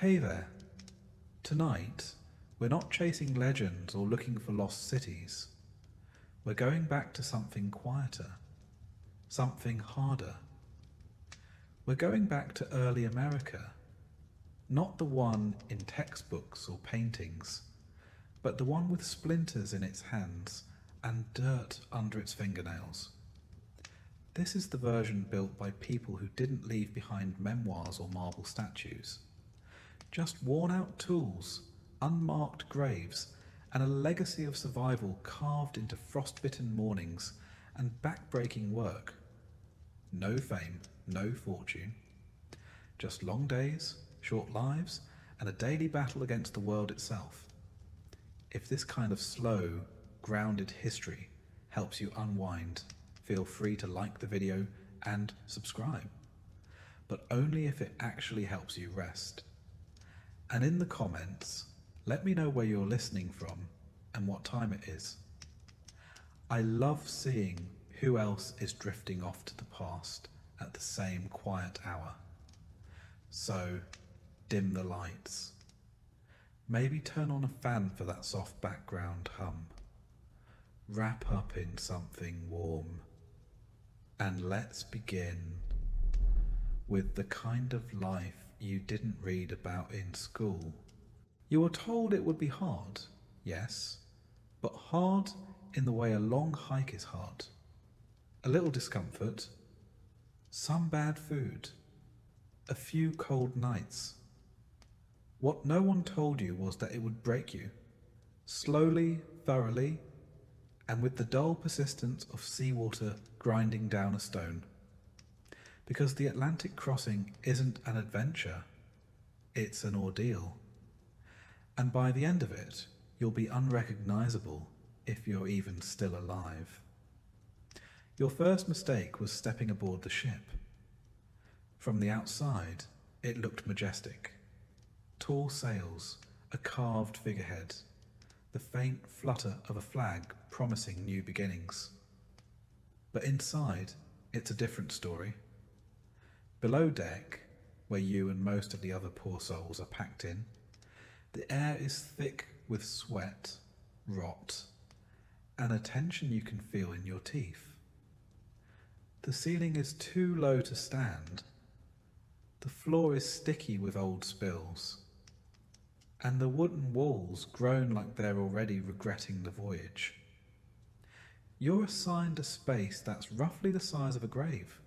Hey there. Tonight, we're not chasing legends or looking for lost cities. We're going back to something quieter, something harder. We're going back to early America, not the one in textbooks or paintings, but the one with splinters in its hands and dirt under its fingernails. This is the version built by people who didn't leave behind memoirs or marble statues. Just worn-out tools, unmarked graves, and a legacy of survival carved into frost-bitten mornings and back-breaking work. No fame, no fortune. Just long days, short lives, and a daily battle against the world itself. If this kind of slow, grounded history helps you unwind, feel free to like the video and subscribe. But only if it actually helps you rest. And in the comments, let me know where you're listening from and what time it is. I love seeing who else is drifting off to the past at the same quiet hour. So, dim the lights. Maybe turn on a fan for that soft background hum. Wrap up in something warm. And let's begin with the kind of life you didn't read about in school. You were told it would be hard, yes, but hard in the way a long hike is hard. A little discomfort, some bad food, a few cold nights. What no one told you was that it would break you, slowly, thoroughly, and with the dull persistence of seawater grinding down a stone. Because the Atlantic crossing isn't an adventure, it's an ordeal. And by the end of it, you'll be unrecognizable if you're even still alive. Your first mistake was stepping aboard the ship. From the outside, it looked majestic. Tall sails, a carved figurehead, the faint flutter of a flag promising new beginnings. But inside, it's a different story. Below deck, where you and most of the other poor souls are packed in, the air is thick with sweat, rot, and a tension you can feel in your teeth. The ceiling is too low to stand. The floor is sticky with old spills, and the wooden walls groan like they're already regretting the voyage. You're assigned a space that's roughly the size of a grave.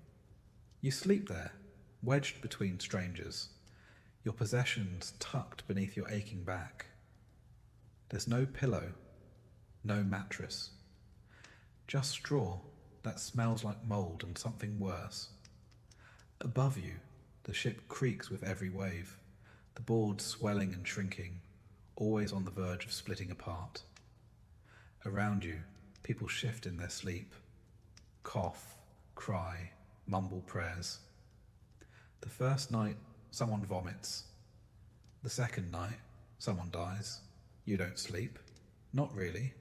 You sleep there, wedged between strangers, your possessions tucked beneath your aching back. There's no pillow, no mattress, just straw that smells like mold and something worse. Above you, the ship creaks with every wave, the boards swelling and shrinking, always on the verge of splitting apart. Around you, people shift in their sleep, cough, cry, mumble prayers. The first night, someone vomits. The second night, someone dies. You don't sleep. Not really.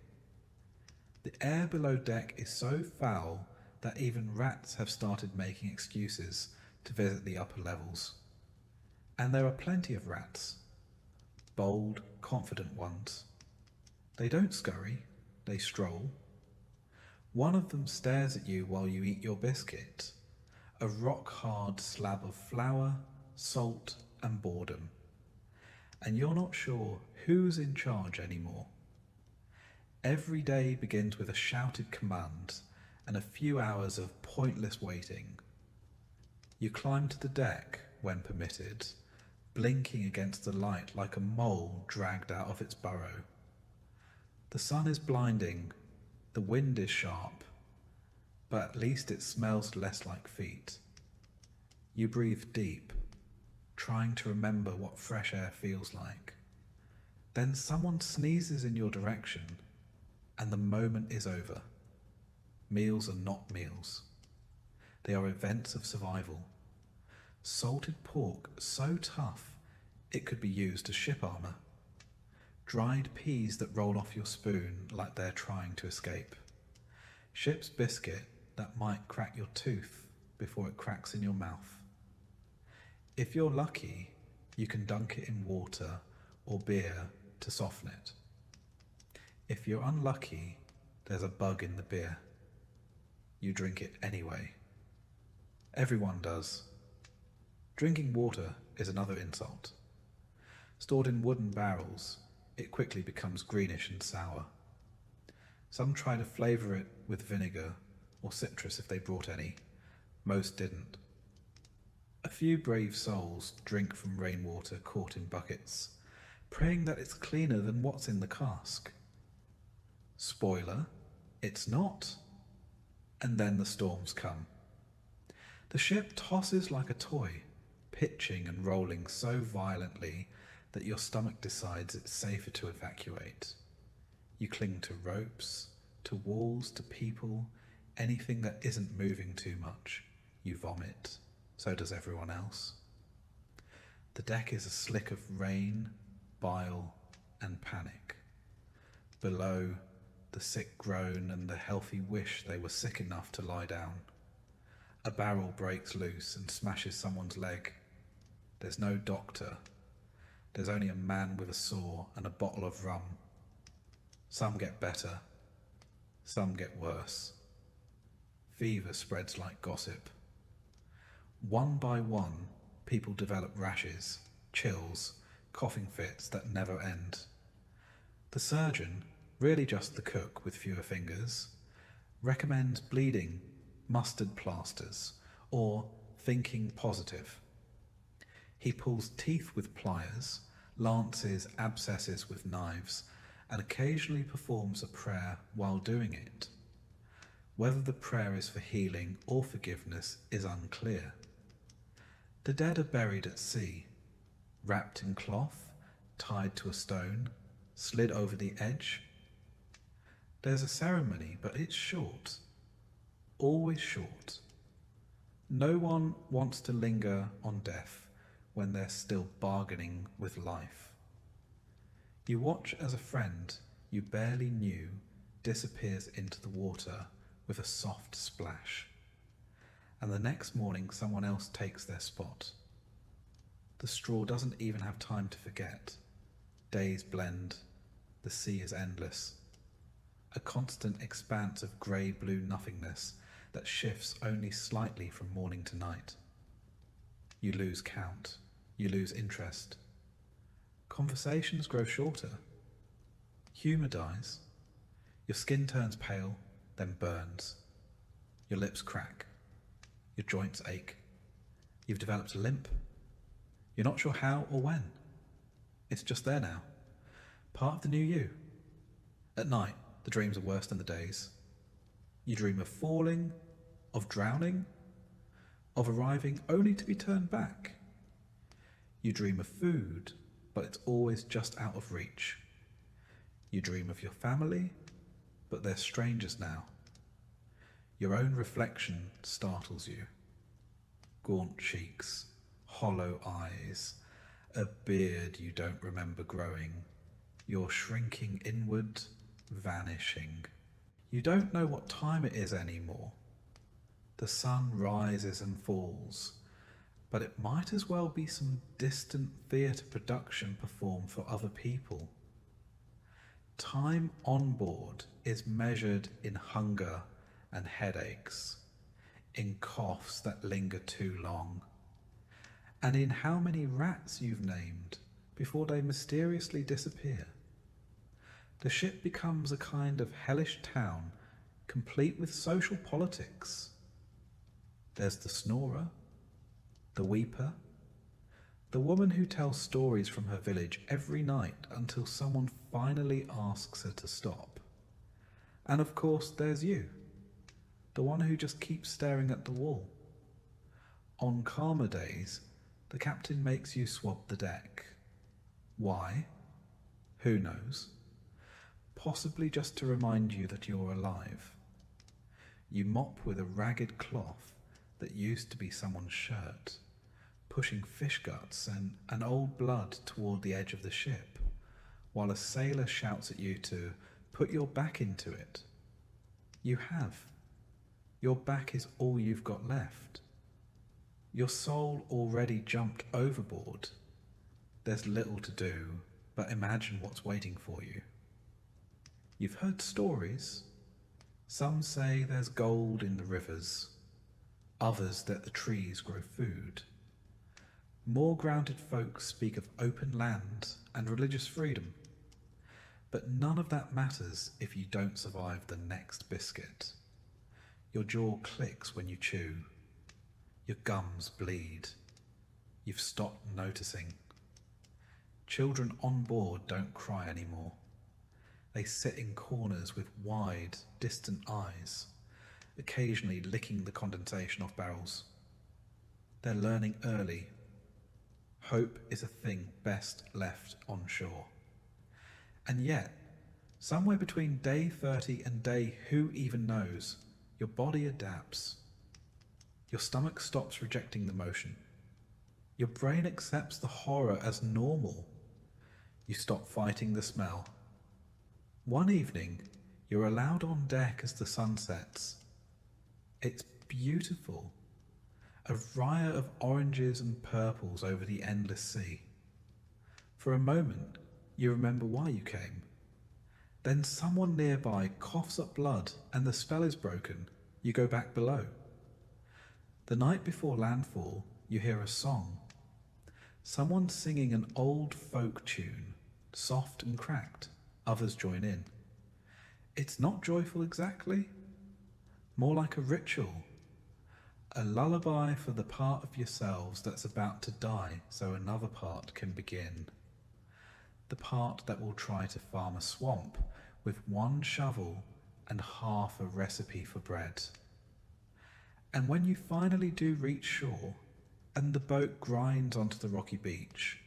The air below deck is so foul that even rats have started making excuses to visit the upper levels. And there are plenty of rats. Bold, confident ones. They don't scurry, they stroll. One of them stares at you while you eat your biscuit, a rock-hard slab of flour, salt, and boredom. And you're not sure who's in charge anymore. Every day begins with a shouted command and a few hours of pointless waiting. You climb to the deck when permitted, blinking against the light like a mole dragged out of its burrow. The sun is blinding, the wind is sharp, but at least it smells less like feet. You breathe deep, trying to remember what fresh air feels like. Then someone sneezes in your direction, and the moment is over. Meals are not meals. They are events of survival. Salted pork so tough it could be used as ship armor. Dried peas that roll off your spoon like they're trying to escape. Ship's biscuit that might crack your tooth before it cracks in your mouth. If you're lucky, You can dunk it in water or beer to soften it. If you're unlucky, there's a bug in the beer. You drink it anyway. Everyone does. Drinking water is another insult. Stored in wooden barrels, it quickly becomes greenish and sour. Some try to flavour it with vinegar or citrus if they brought any. Most didn't. A few brave souls drink from rainwater caught in buckets, praying that it's cleaner than what's in the cask. Spoiler, it's not. And then the storms come. The ship tosses like a toy, pitching and rolling so violently that your stomach decides it's safer to evacuate. You cling to ropes, to walls, to people, anything that isn't moving too much. You vomit. So does everyone else. The deck is a slick of rain, bile, and panic. Below, the sick groan and the healthy wish they were sick enough to lie down. A barrel breaks loose and smashes someone's leg. There's no doctor. There's only a man with a saw and a bottle of rum. Some get better. Some get worse. Fever spreads like gossip. One by one, people develop rashes, chills, coughing fits that never end. The surgeon, really just the cook with fewer fingers, recommends bleeding, mustard plasters, or thinking positive. He pulls teeth with pliers, lances abscesses with knives, and occasionally performs a prayer while doing it. Whether the prayer is for healing or forgiveness is unclear. The dead are buried at sea, wrapped in cloth, tied to a stone, slid over the edge. There's a ceremony, but it's short, always short. No one wants to linger on death when they're still bargaining with life. You watch as a friend you barely knew disappears into the water with a soft splash, and the next morning someone else takes their spot. The straw doesn't even have time to forget. Days blend, the sea is endless, a constant expanse of grey-blue nothingness that shifts only slightly from morning to night. You lose count, you lose interest. Conversations grow shorter. Humour dies. Your skin turns pale, then burns. Your lips crack. Your joints ache. You've developed a limp. You're not sure how or when. It's just there now. Part of the new you. At night, the dreams are worse than the days. You dream of falling, of drowning, of arriving only to be turned back. You dream of food, but it's always just out of reach. You dream of your family, but they're strangers now. Your own reflection startles you. Gaunt cheeks, hollow eyes, a beard you don't remember growing. You're shrinking inward, vanishing. You don't know what time it is anymore. The sun rises and falls, but it might as well be some distant theatre production performed for other people. Time on board is measured in hunger and headaches, in coughs that linger too long, and in how many rats you've named before they mysteriously disappear. The ship becomes a kind of hellish town, complete with social politics. There's the snorer, the weeper, the woman who tells stories from her village every night until someone finally asks her to stop. And of course there's you, the one who just keeps staring at the wall. On calmer days, the captain makes you swab the deck. Why? Who knows? Possibly just to remind you that you're alive. You mop with a ragged cloth that used to be someone's shirt, pushing fish guts and old blood toward the edge of the ship, while a sailor shouts at you to put your back into it. You have. Your back is all you've got left. Your soul already jumped overboard. There's little to do, but imagine what's waiting for you. You've heard stories. Some say there's gold in the rivers, others that the trees grow food. More grounded folk speak of open land and religious freedom. But none of that matters if you don't survive the next biscuit. Your jaw clicks when you chew. Your gums bleed. You've stopped noticing. Children on board don't cry anymore. They sit in corners with wide, distant eyes, occasionally licking the condensation off barrels. They're learning early. Hope is a thing best left on shore. And yet, somewhere between day 30 and day who even knows, your body adapts. Your stomach stops rejecting the motion. Your brain accepts the horror as normal. You stop fighting the smell. One evening, you're allowed on deck as the sun sets. It's beautiful. A riot of oranges and purples over the endless sea. For a moment, you remember why you came. Then someone nearby coughs up blood and the spell is broken. You go back below. The night before landfall, you hear a song. Someone singing an old folk tune, soft and cracked. Others join in. It's not joyful exactly, more like a ritual. A lullaby for the part of yourselves that's about to die so another part can begin. The part that will try to farm a swamp with one shovel and half a recipe for bread. And when you finally do reach shore and the boat grinds onto the rocky beach,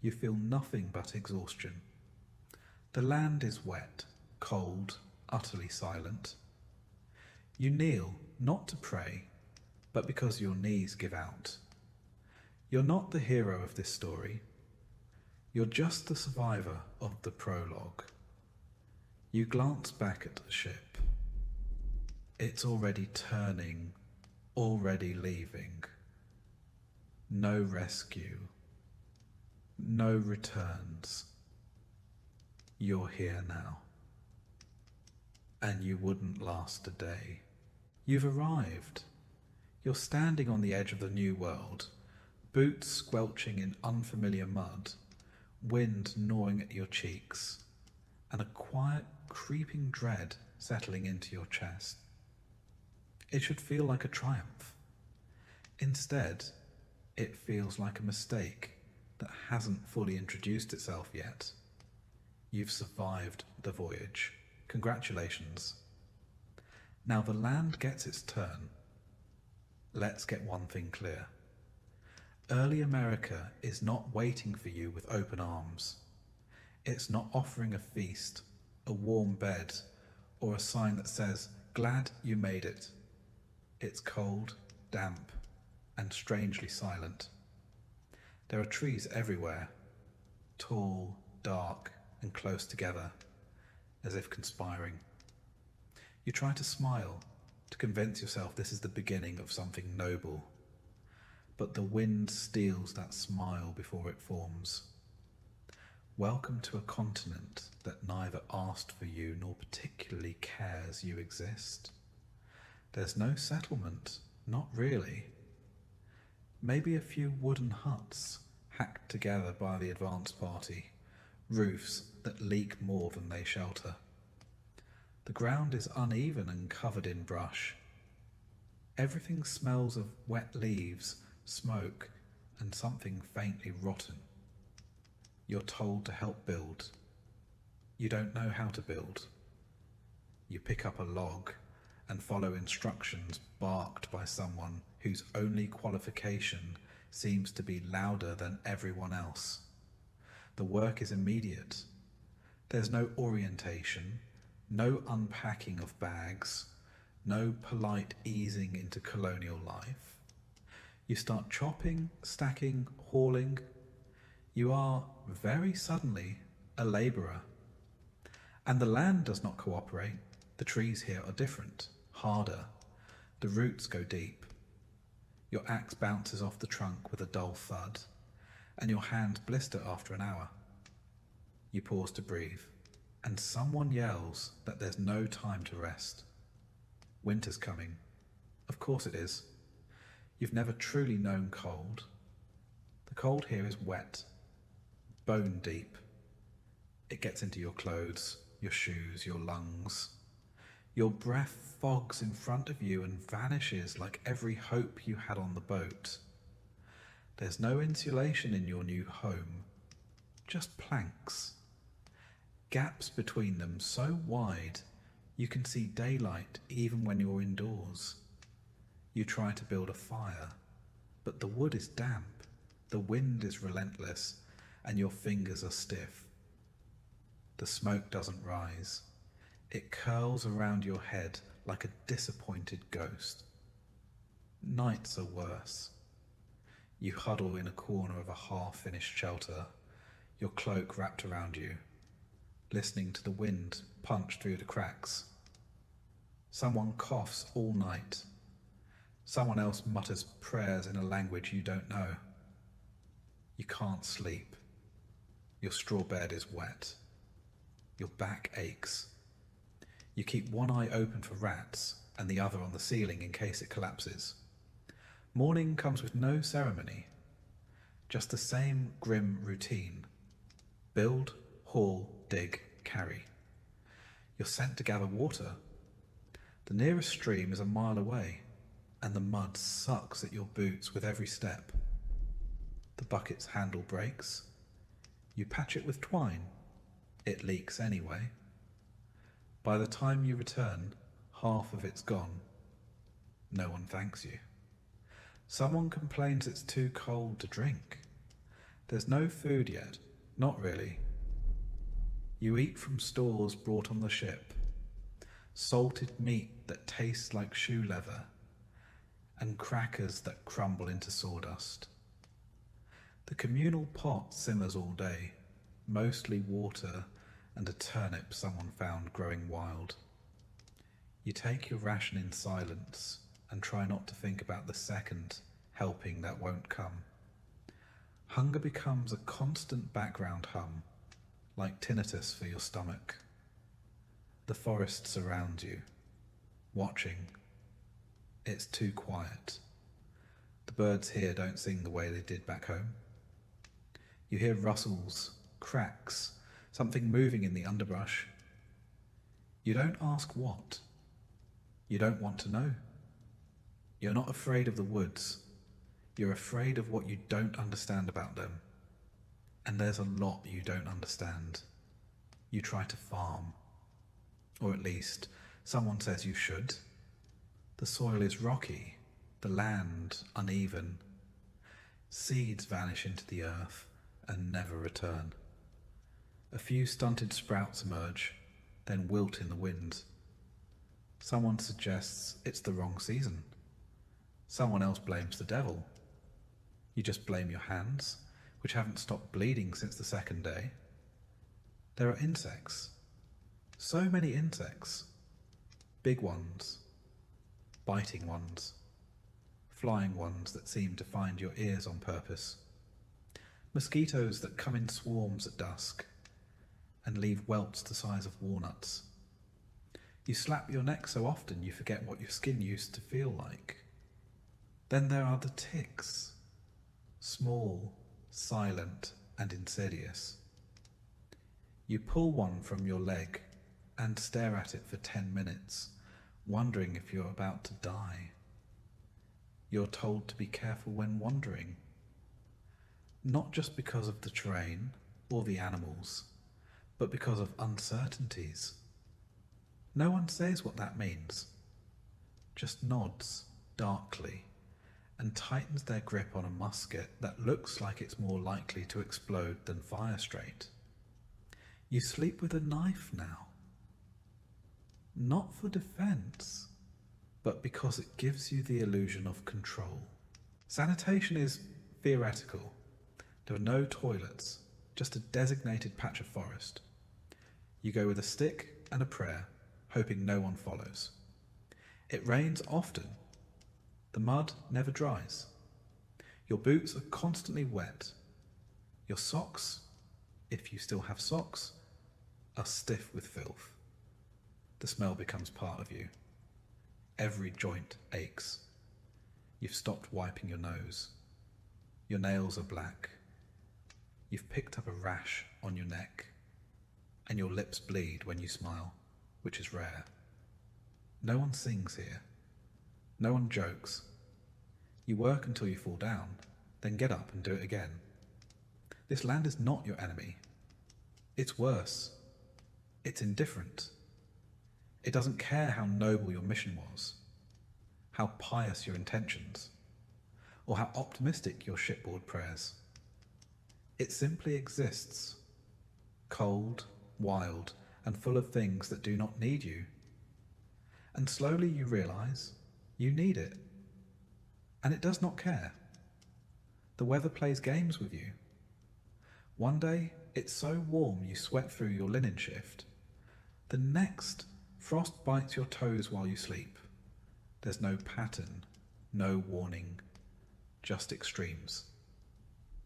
you feel nothing but exhaustion. The land is wet, cold, utterly silent. You kneel, not to pray, but because your knees give out. You're not the hero of this story. You're just the survivor of the prologue. You glance back at the ship. It's already turning, already leaving. No rescue. No returns. You're here now. And you wouldn't last a day. You've arrived. You're standing on the edge of the new world, boots squelching in unfamiliar mud, wind gnawing at your cheeks, and a quiet, creeping dread settling into your chest. It should feel like a triumph. Instead, it feels like a mistake that hasn't fully introduced itself yet. You've survived the voyage. Congratulations. Now the land gets its turn. Let's get one thing clear. Early America is not waiting for you with open arms. It's not offering a feast, a warm bed, or a sign that says, "Glad you made it." It's cold, damp, and strangely silent. There are trees everywhere, tall, dark, and close together, as if conspiring. You try to smile, to convince yourself this is the beginning of something noble. But the wind steals that smile before it forms. Welcome to a continent that neither asked for you nor particularly cares you exist. There's no settlement, not really. Maybe a few wooden huts hacked together by the advance party, roofs that leak more than they shelter. The ground is uneven and covered in brush. Everything smells of wet leaves, smoke, and something faintly rotten. You're told to help build. You don't know how to build. You pick up a log and follow instructions barked by someone whose only qualification seems to be louder than everyone else. The work is immediate. There's no orientation, no unpacking of bags, no polite easing into colonial life. You start chopping, stacking, hauling. You are, very suddenly, a labourer. And the land does not cooperate. The trees here are different, harder. The roots go deep. Your axe bounces off the trunk with a dull thud, and your hands blister after an hour. You pause to breathe, and someone yells that there's no time to rest. Winter's coming. Of course it is. You've never truly known cold. The cold here is wet, bone deep. It gets into your clothes, your shoes, your lungs. Your breath fogs in front of you and vanishes like every hope you had on the boat. There's no insulation in your new home, just planks. Gaps between them so wide you can see daylight even when you're indoors. You try to build a fire, but the wood is damp, the wind is relentless, and your fingers are stiff. The smoke doesn't rise. It curls around your head like a disappointed ghost. Nights are worse. You huddle in a corner of a half-finished shelter, your cloak wrapped around you, listening to the wind punch through the cracks. Someone coughs all night. Someone else mutters prayers in a language you don't know. You can't sleep. Your straw bed is wet. Your back aches. You keep one eye open for rats and the other on the ceiling in case it collapses. Morning comes with no ceremony, just the same grim routine. Build, haul, dig, carry. You're sent to gather water. The nearest stream is a mile away, and the mud sucks at your boots with every step. The bucket's handle breaks. You patch it with twine. It leaks anyway. By the time you return, half of it's gone. No one thanks you. Someone complains it's too cold to drink. There's no food yet, not really. You eat from stores brought on the ship, salted meat that tastes like shoe leather, and crackers that crumble into sawdust. The communal pot simmers all day, mostly water and a turnip someone found growing wild. You take your ration in silence and try not to think about the second helping that won't come. Hunger becomes a constant background hum, like tinnitus for your stomach. The forest surrounds you, watching. It's too quiet. The birds here don't sing the way they did back home. You hear rustles, cracks, something moving in the underbrush. You don't ask what. You don't want to know. You're not afraid of the woods. You're afraid of what you don't understand about them. And there's a lot you don't understand. You try to farm. Or at least, someone says you should. The soil is rocky, the land uneven. Seeds vanish into the earth and never return. A few stunted sprouts emerge, then wilt in the wind. Someone suggests it's the wrong season. Someone else blames the devil. You just blame your hands, which haven't stopped bleeding since the second day. There are insects. So many insects. Big ones. Biting ones. Flying ones that seem to find your ears on purpose. Mosquitoes that come in swarms at dusk and leave welts the size of walnuts. You slap your neck so often you forget what your skin used to feel like. Then there are the ticks. Small, silent, and insidious. You pull one from your leg and stare at it for 10 minutes, wondering if you're about to die. You're told to be careful when wandering, not just because of the terrain or the animals, but because of uncertainties. No one says what that means, just nods darkly and tightens their grip on a musket that looks like it's more likely to explode than fire straight. You sleep with a knife now. Not for defense, but because it gives you the illusion of control. Sanitation is theoretical. There are no toilets, just a designated patch of forest. You go with a stick and a prayer, hoping no one follows. It rains often. The mud never dries. Your boots are constantly wet. Your socks, if you still have socks, are stiff with filth. The smell becomes part of you. Every joint aches. You've stopped wiping your nose. Your nails are black. You've picked up a rash on your neck, and your lips bleed when you smile, which is rare. No one sings here. No one jokes. You work until you fall down, then get up and do it again. This land is not your enemy. It's worse. It's indifferent. It doesn't care how noble your mission was, how pious your intentions, or how optimistic your shipboard prayers. It simply exists, cold, wild, and full of things that do not need you. And slowly you realize you need it. And it does not care. The weather plays games with you. One day it's so warm you sweat through your linen shift. The next, frost bites your toes while you sleep. There's no pattern, no warning, just extremes.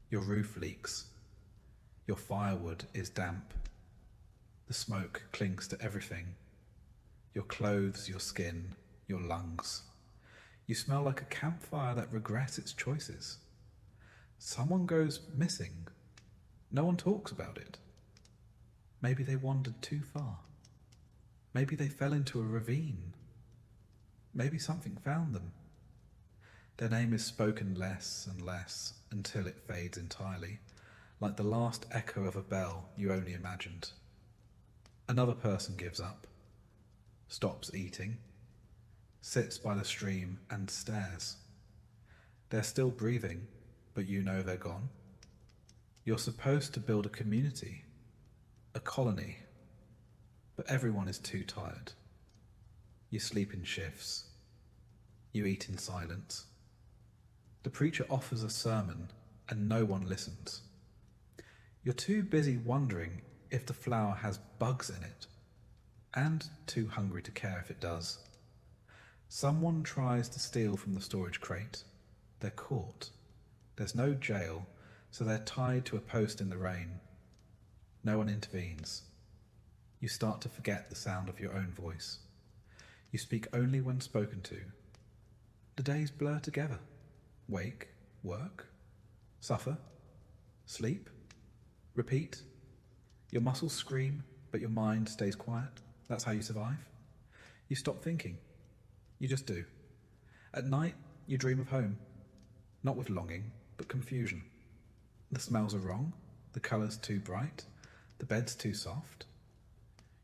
Your roof leaks. Your firewood is damp. The smoke clings to everything. Your clothes, your skin, your lungs. You smell like a campfire that regrets its choices. Someone goes missing. No one talks about it. Maybe they wandered too far. Maybe they fell into a ravine. Maybe something found them. Their name is spoken less and less until it fades entirely, like the last echo of a bell you only imagined. Another person gives up, stops eating, sits by the stream and stares. They're still breathing, but you know they're gone. You're supposed to build a community, a colony, but everyone is too tired. You sleep in shifts. You eat in silence. The preacher offers a sermon and no one listens. You're too busy wondering if the flour has bugs in it, and too hungry to care if it does. Someone tries to steal from the storage crate. They're caught. There's no jail, so they're tied to a post in the rain. No one intervenes. You start to forget the sound of your own voice. You speak only when spoken to. The days blur together. Wake, work, suffer, sleep, repeat. Your muscles scream, but your mind stays quiet. That's how you survive. You stop thinking. You just do. At night, you dream of home. Not with longing, but confusion. The smells are wrong, the colours too bright, the bed's too soft.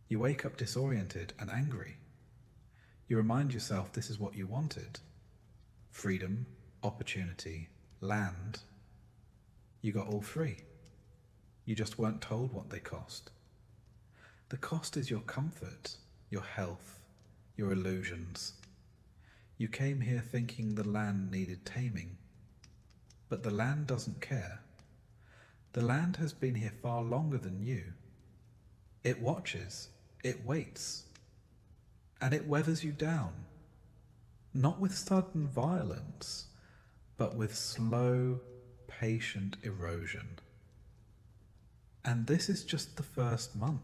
You wake up disoriented and angry. You remind yourself this is what you wanted. Freedom, opportunity, land. You got all three. You just weren't told what they cost. The cost is your comfort, your health, your illusions. You came here thinking the land needed taming. But the land doesn't care. The land has been here far longer than you. It watches, it waits, and it weathers you down. Not with sudden violence, but with slow, patient erosion. And this is just the first month.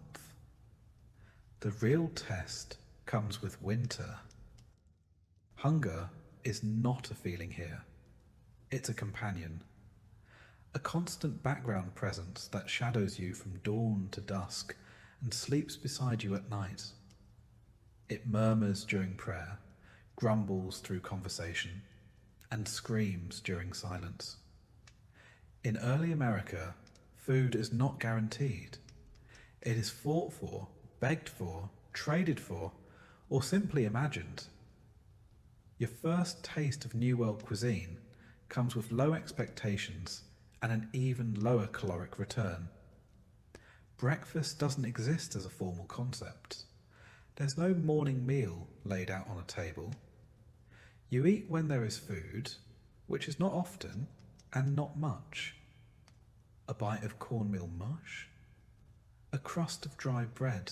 The real test comes with winter. Hunger is not a feeling here. It's a companion. A constant background presence that shadows you from dawn to dusk and sleeps beside you at night. It murmurs during prayer, grumbles through conversation, and screams during silence. In early America, food is not guaranteed. It is fought for, begged for, traded for, or simply imagined. Your first taste of New World cuisine comes with low expectations and an even lower caloric return. Breakfast doesn't exist as a formal concept. There's no morning meal laid out on a table. You eat when there is food, which is not often and not much. A bite of cornmeal mush, a crust of dry bread,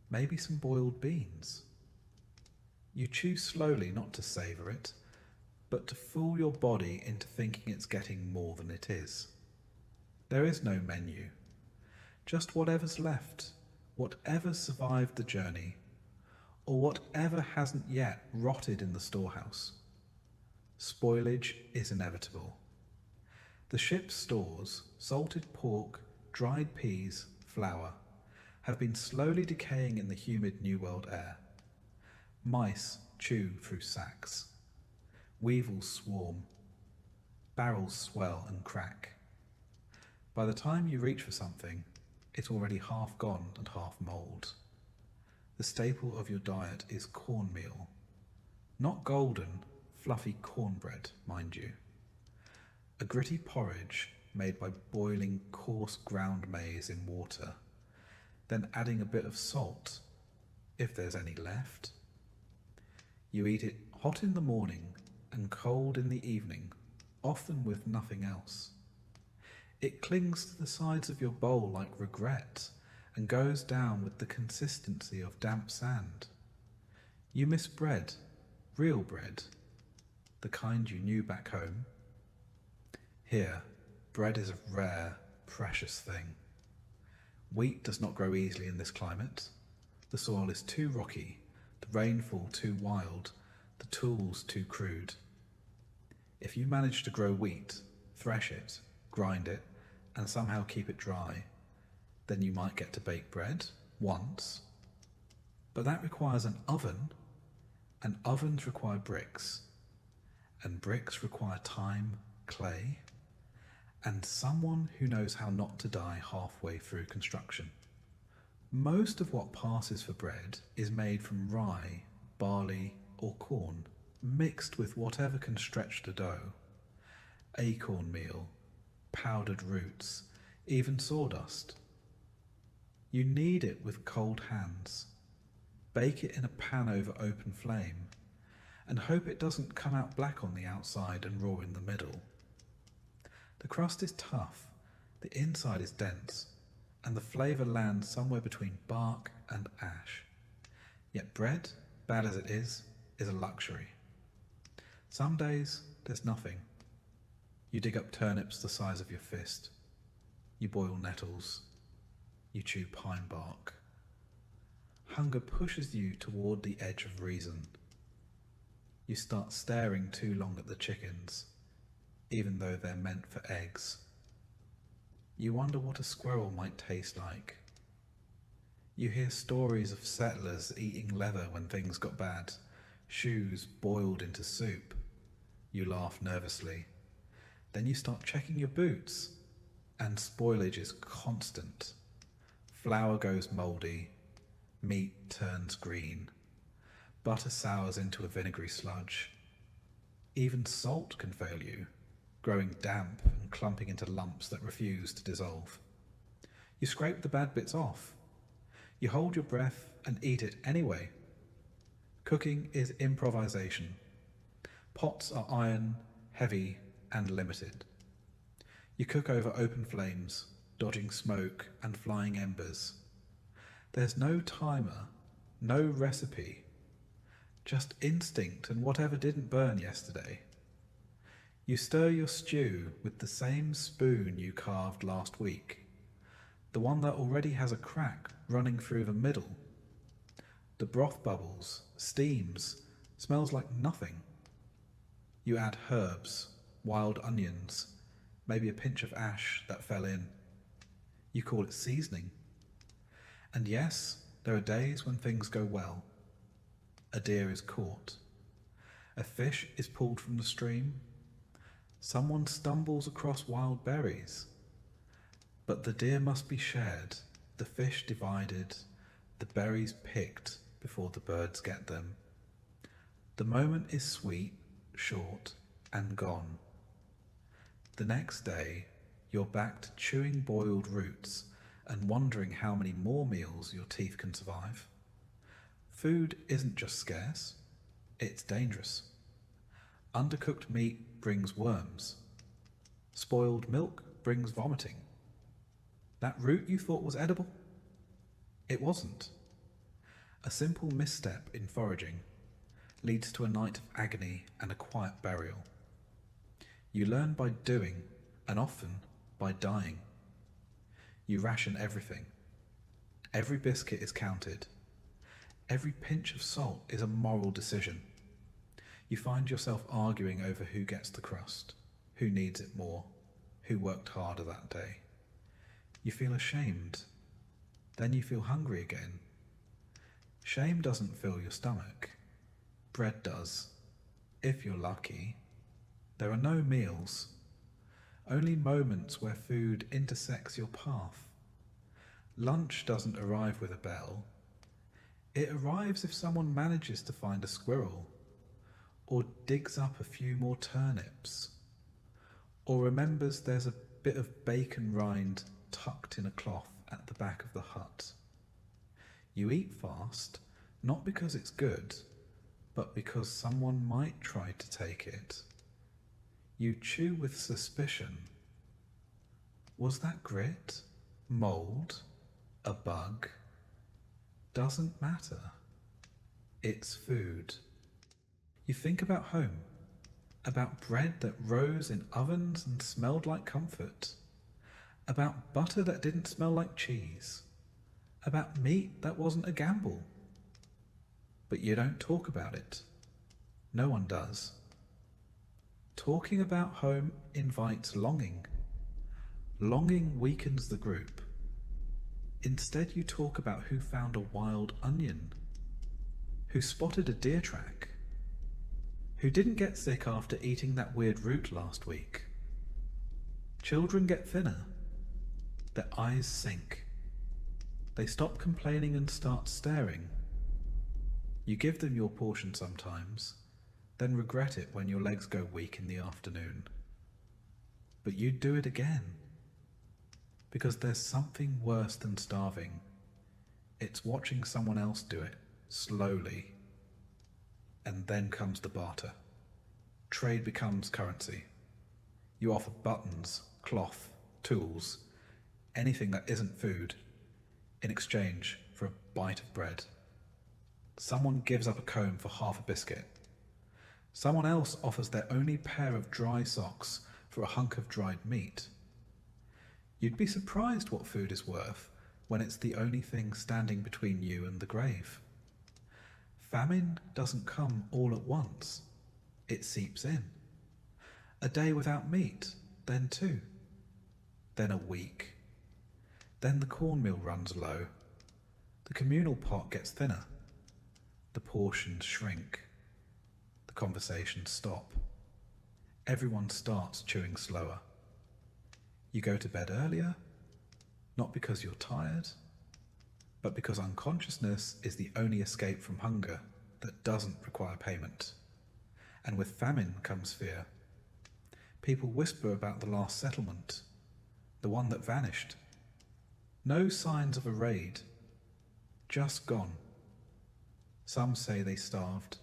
maybe some boiled beans. You chew slowly not to savour it, but to fool your body into thinking it's getting more than it is. There is no menu, just whatever's left, whatever survived the journey, or whatever hasn't yet rotted in the storehouse. Spoilage is inevitable. The ship's stores, salted pork, dried peas, flour, have been slowly decaying in the humid New World air. Mice chew through sacks. Weevils swarm. Barrels swell and crack. By the time you reach for something, it's already half gone and half mould. The staple of your diet is cornmeal. Not golden, fluffy cornbread, mind you. A gritty porridge made by boiling coarse ground maize in water, then adding a bit of salt, if there's any left. You eat it hot in the morning and cold in the evening, often with nothing else. It clings to the sides of your bowl like regret and goes down with the consistency of damp sand. You miss bread, real bread, the kind you knew back home. Here, bread is a rare, precious thing. Wheat does not grow easily in this climate. The soil is too rocky, the rainfall too wild, the tools too crude. If you manage to grow wheat, thresh it, grind it, and somehow keep it dry, then you might get to bake bread once. But that requires an oven, and ovens require bricks, and bricks require time, clay, and someone who knows how not to die halfway through construction. Most of what passes for bread is made from rye, barley, or corn, mixed with whatever can stretch the dough. Acorn meal, powdered roots, even sawdust. You knead it with cold hands, bake it in a pan over open flame, and hope it doesn't come out black on the outside and raw in the middle. The crust is tough, the inside is dense, and the flavour lands somewhere between bark and ash. Yet bread, bad as it is a luxury. Some days there's nothing. You dig up turnips the size of your fist. You boil nettles. You chew pine bark. Hunger pushes you toward the edge of reason. You start staring too long at the chickens, even though they're meant for eggs. You wonder what a squirrel might taste like. You hear stories of settlers eating leather when things got bad, shoes boiled into soup. You laugh nervously. Then you start checking your boots, and spoilage is constant. Flour goes mouldy, meat turns green, butter sours into a vinegary sludge. Even salt can fail you, growing damp and clumping into lumps that refuse to dissolve. You scrape the bad bits off. You hold your breath and eat it anyway. Cooking is improvisation. Pots are iron, heavy, and limited. You cook over open flames, dodging smoke and flying embers. There's no timer, no recipe, just instinct and whatever didn't burn yesterday. You stir your stew with the same spoon you carved last week, the one that already has a crack running through the middle. The broth bubbles, steams, smells like nothing. You add herbs, wild onions, maybe a pinch of ash that fell in. You call it seasoning. And yes, there are days when things go well. A deer is caught. A fish is pulled from the stream. Someone stumbles across wild berries. But the deer must be shared, the fish divided, the berries picked before the birds get them. The moment is sweet, short, and gone. The next day, you're back to chewing boiled roots and wondering how many more meals your teeth can survive. Food isn't just scarce, it's dangerous. Undercooked meat brings worms. Spoiled milk brings vomiting. That root you thought was edible? It wasn't. A simple misstep in foraging leads to a night of agony and a quiet burial. You learn by doing, and often by dying. You ration everything. Every biscuit is counted. Every pinch of salt is a moral decision. You find yourself arguing over who gets the crust, who needs it more, who worked harder that day. You feel ashamed. Then you feel hungry again. Shame doesn't fill your stomach. Bread does. If you're lucky. There are no meals. Only moments where food intersects your path. Lunch doesn't arrive with a bell. It arrives if someone manages to find a squirrel, or digs up a few more turnips, or remembers there's a bit of bacon rind tucked in a cloth at the back of the hut. You eat fast, not because it's good, but because someone might try to take it. You chew with suspicion. Was that grit? Mould? A bug? Doesn't matter. It's food. You think about home, about bread that rose in ovens and smelled like comfort, about butter that didn't smell like cheese, about meat that wasn't a gamble. But you don't talk about it. No one does. Talking about home invites longing. Longing weakens the group. Instead, you talk about who found a wild onion, who spotted a deer track, who didn't get sick after eating that weird root last week. Children get thinner. Their eyes sink. They stop complaining and start staring. You give them your portion sometimes, then regret it when your legs go weak in the afternoon. But you'd do it again. Because there's something worse than starving. It's watching someone else do it, slowly. And then comes the barter. Trade becomes currency. You offer buttons, cloth, tools, anything that isn't food, in exchange for a bite of bread. Someone gives up a comb for half a biscuit. Someone else offers their only pair of dry socks for a hunk of dried meat. You'd be surprised what food is worth when it's the only thing standing between you and the grave. Famine doesn't come all at once. It seeps in. A day without meat, then two. Then a week. Then the cornmeal runs low. The communal pot gets thinner. The portions shrink. The conversations stop. Everyone starts chewing slower. You go to bed earlier, not because you're tired, but because unconsciousness is the only escape from hunger that doesn't require payment. And with famine comes fear. People whisper about the last settlement, the one that vanished. No signs of a raid, just gone. Some say they starved.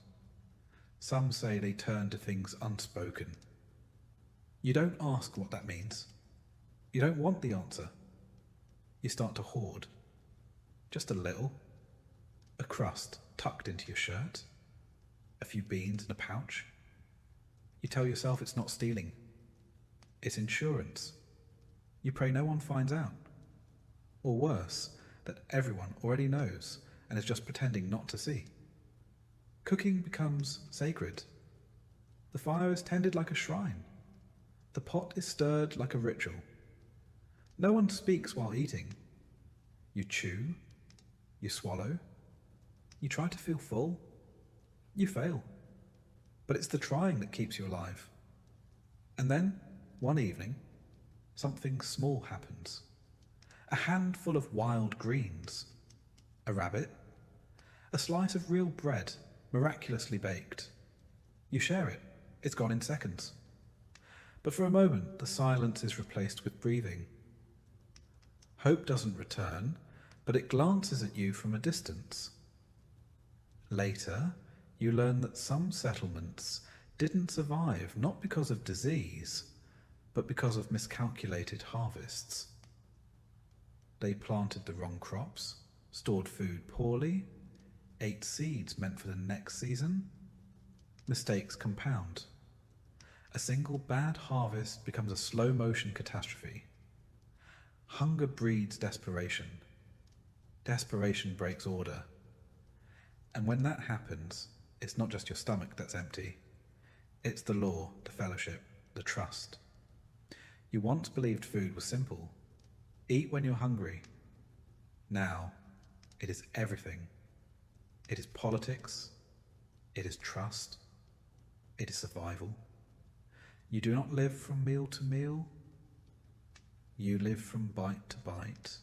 Some say they turned to things unspoken. You don't ask what that means. You don't want the answer. You start to hoard. Just a little. A crust tucked into your shirt. A few beans in a pouch. You tell yourself it's not stealing. It's insurance. You pray no one finds out. Or worse, that everyone already knows and is just pretending not to see. Cooking becomes sacred. The fire is tended like a shrine. The pot is stirred like a ritual. No one speaks while eating. You chew, you swallow, you try to feel full, you fail. But it's the trying that keeps you alive. And then, one evening, something small happens. A handful of wild greens, a rabbit, a slice of real bread, miraculously baked. You share it. It's gone in seconds. But for a moment, the silence is replaced with breathing. Hope doesn't return, but it glances at you from a distance. Later, you learn that some settlements didn't survive not because of disease, but because of miscalculated harvests. They planted the wrong crops, stored food poorly, ate seeds meant for the next season. Mistakes compound. A single bad harvest becomes a slow-motion catastrophe. Hunger breeds desperation. Desperation breaks order. And when that happens, it's not just your stomach that's empty. It's the law, the fellowship, the trust. You once believed food was simple. Eat when you're hungry. Now, it is everything. It is politics. It is trust. It is survival. You do not live from meal to meal. You live from bite to bite.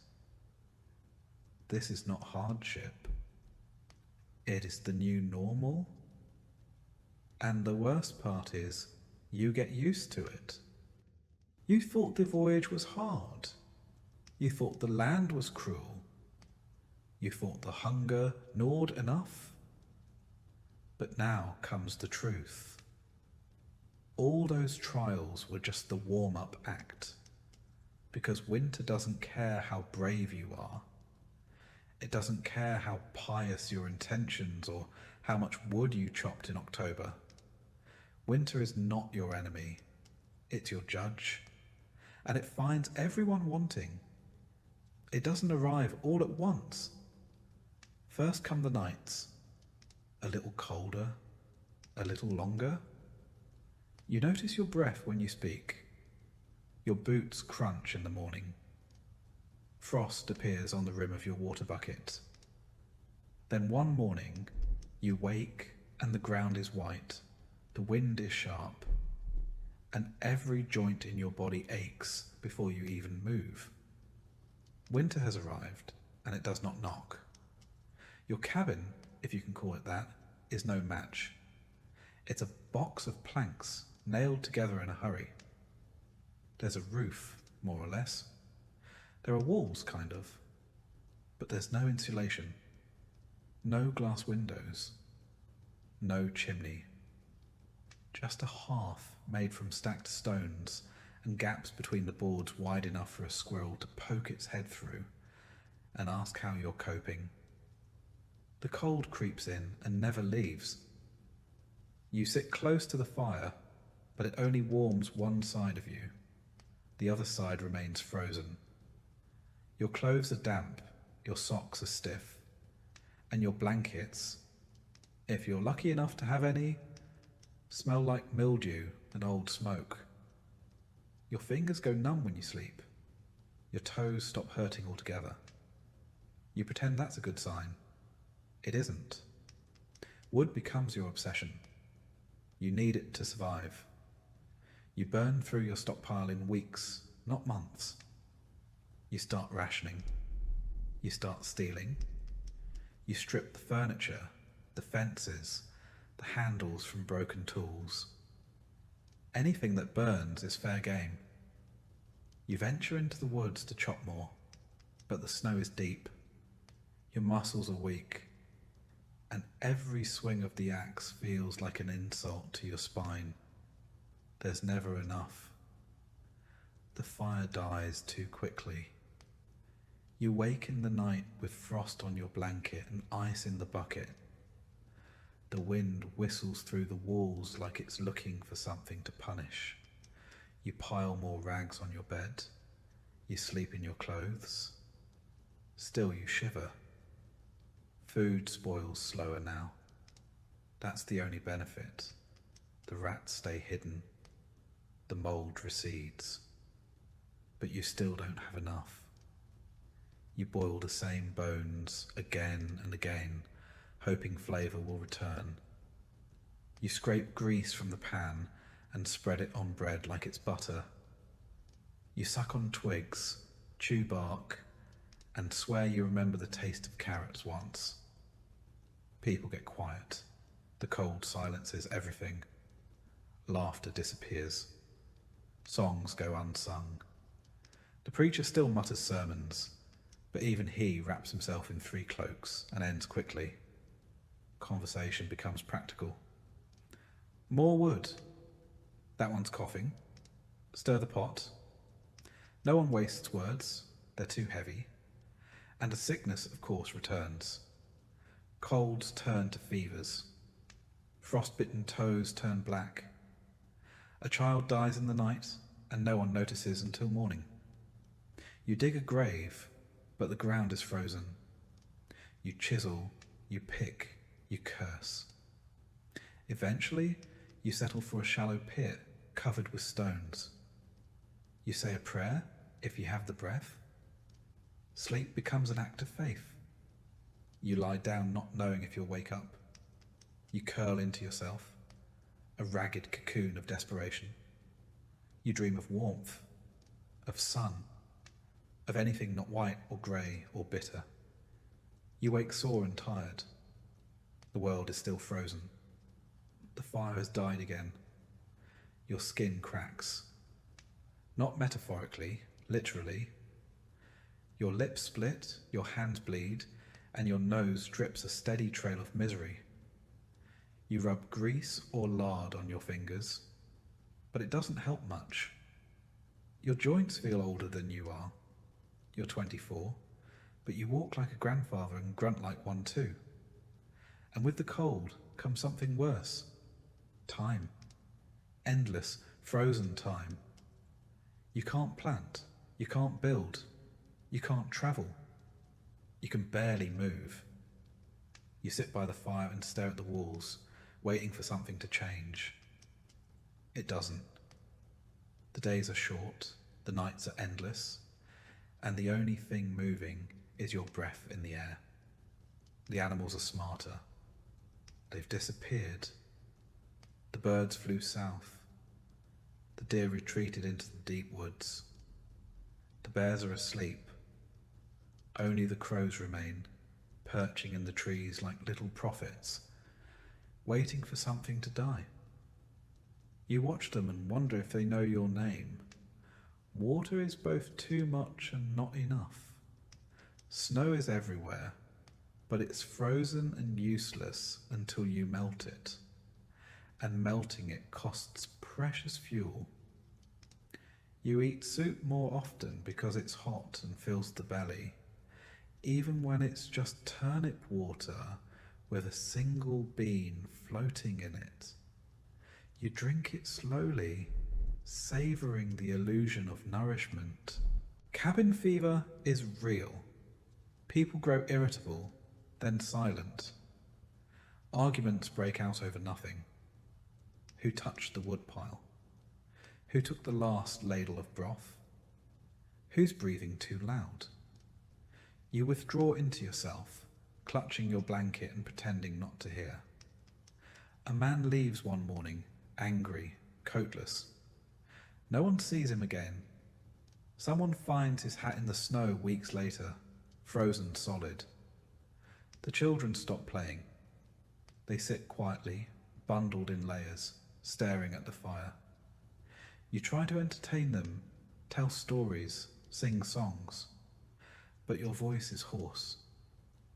This is not hardship. It is the new normal. And the worst part is, you get used to it. You thought the voyage was hard. You thought the land was cruel. You thought the hunger gnawed enough. But now comes the truth. All those trials were just the warm-up act. Because winter doesn't care how brave you are. It doesn't care how pious your intentions or how much wood you chopped in October. Winter is not your enemy. It's your judge. And it finds everyone wanting. It doesn't arrive all at once. First come the nights. A little colder, a little longer. You notice your breath when you speak. Your boots crunch in the morning. Frost appears on the rim of your water bucket. Then one morning, you wake and the ground is white, the wind is sharp, and every joint in your body aches before you even move. Winter has arrived, and it does not knock. Your cabin, if you can call it that, is no match. It's a box of planks nailed together in a hurry. There's a roof, more or less. There are walls, kind of. But there's no insulation. No glass windows. No chimney. Just a hearth made from stacked stones and gaps between the boards wide enough for a squirrel to poke its head through and ask how you're coping. The cold creeps in and never leaves. You sit close to the fire, but it only warms one side of you. The other side remains frozen. Your clothes are damp, your socks are stiff, and your blankets, if you're lucky enough to have any, smell like mildew and old smoke. Your fingers go numb when you sleep. Your toes stop hurting altogether. You pretend that's a good sign. It isn't. Wood becomes your obsession. You need it to survive. You burn through your stockpile in weeks, not months. You start rationing. You start stealing. You strip the furniture, the fences, the handles from broken tools. Anything that burns is fair game. You venture into the woods to chop more, but the snow is deep. Your muscles are weak, and every swing of the axe feels like an insult to your spine. There's never enough. The fire dies too quickly. You wake in the night with frost on your blanket and ice in the bucket. The wind whistles through the walls like it's looking for something to punish. You pile more rags on your bed. You sleep in your clothes. Still you shiver. Food spoils slower now. That's the only benefit. The rats stay hidden. The mold recedes. But you still don't have enough. You boil the same bones again and again, hoping flavour will return. You scrape grease from the pan and spread it on bread like it's butter. You suck on twigs, chew bark, and swear you remember the taste of carrots once. People get quiet. The cold silences everything. Laughter disappears. Songs go unsung. The preacher still mutters sermons, but even he wraps himself in 3 cloaks and ends quickly. Conversation becomes practical. More wood. That one's coughing. Stir the pot. No one wastes words. They're too heavy. And a sickness, of course, returns. Colds turn to fevers. Frostbitten toes turn black. A child dies in the night, and no one notices until morning. You dig a grave, but the ground is frozen. You chisel, you pick, you curse. Eventually, you settle for a shallow pit covered with stones. You say a prayer if you have the breath. Sleep becomes an act of faith. You lie down not knowing if you'll wake up. You curl into yourself, a ragged cocoon of desperation. You dream of warmth, of sun, of anything not white or grey or bitter. You wake sore and tired. The world is still frozen. The fire has died again. Your skin cracks. Not metaphorically, literally. Your lips split, your hands bleed, and your nose drips a steady trail of misery. You rub grease or lard on your fingers, but it doesn't help much. Your joints feel older than you are. You're 24, but you walk like a grandfather and grunt like one too. And with the cold comes something worse. Time. Endless, frozen time. You can't plant. You can't build. You can't travel. You can barely move. You sit by the fire and stare at the walls, waiting for something to change. It doesn't. The days are short, the nights are endless, and the only thing moving is your breath in the air. The animals are smarter. They've disappeared. The birds flew south. The deer retreated into the deep woods. The bears are asleep. Only the crows remain, perching in the trees like little prophets, waiting for something to die. You watch them and wonder if they know your name. Water is both too much and not enough. Snow is everywhere, but it's frozen and useless until you melt it, and melting it costs precious fuel. You eat soup more often because it's hot and fills the belly, even when it's just turnip water with a single bean floating in it. You drink it slowly, savouring the illusion of nourishment. Cabin fever is real. People grow irritable, then silent. Arguments break out over nothing. Who touched the woodpile? Who took the last ladle of broth? Who's breathing too loud? You withdraw into yourself, clutching your blanket and pretending not to hear. A man leaves one morning, angry, coatless. No one sees him again. Someone finds his hat in the snow weeks later, frozen solid. The children stop playing. They sit quietly, bundled in layers, staring at the fire. You try to entertain them, tell stories, sing songs, but your voice is hoarse,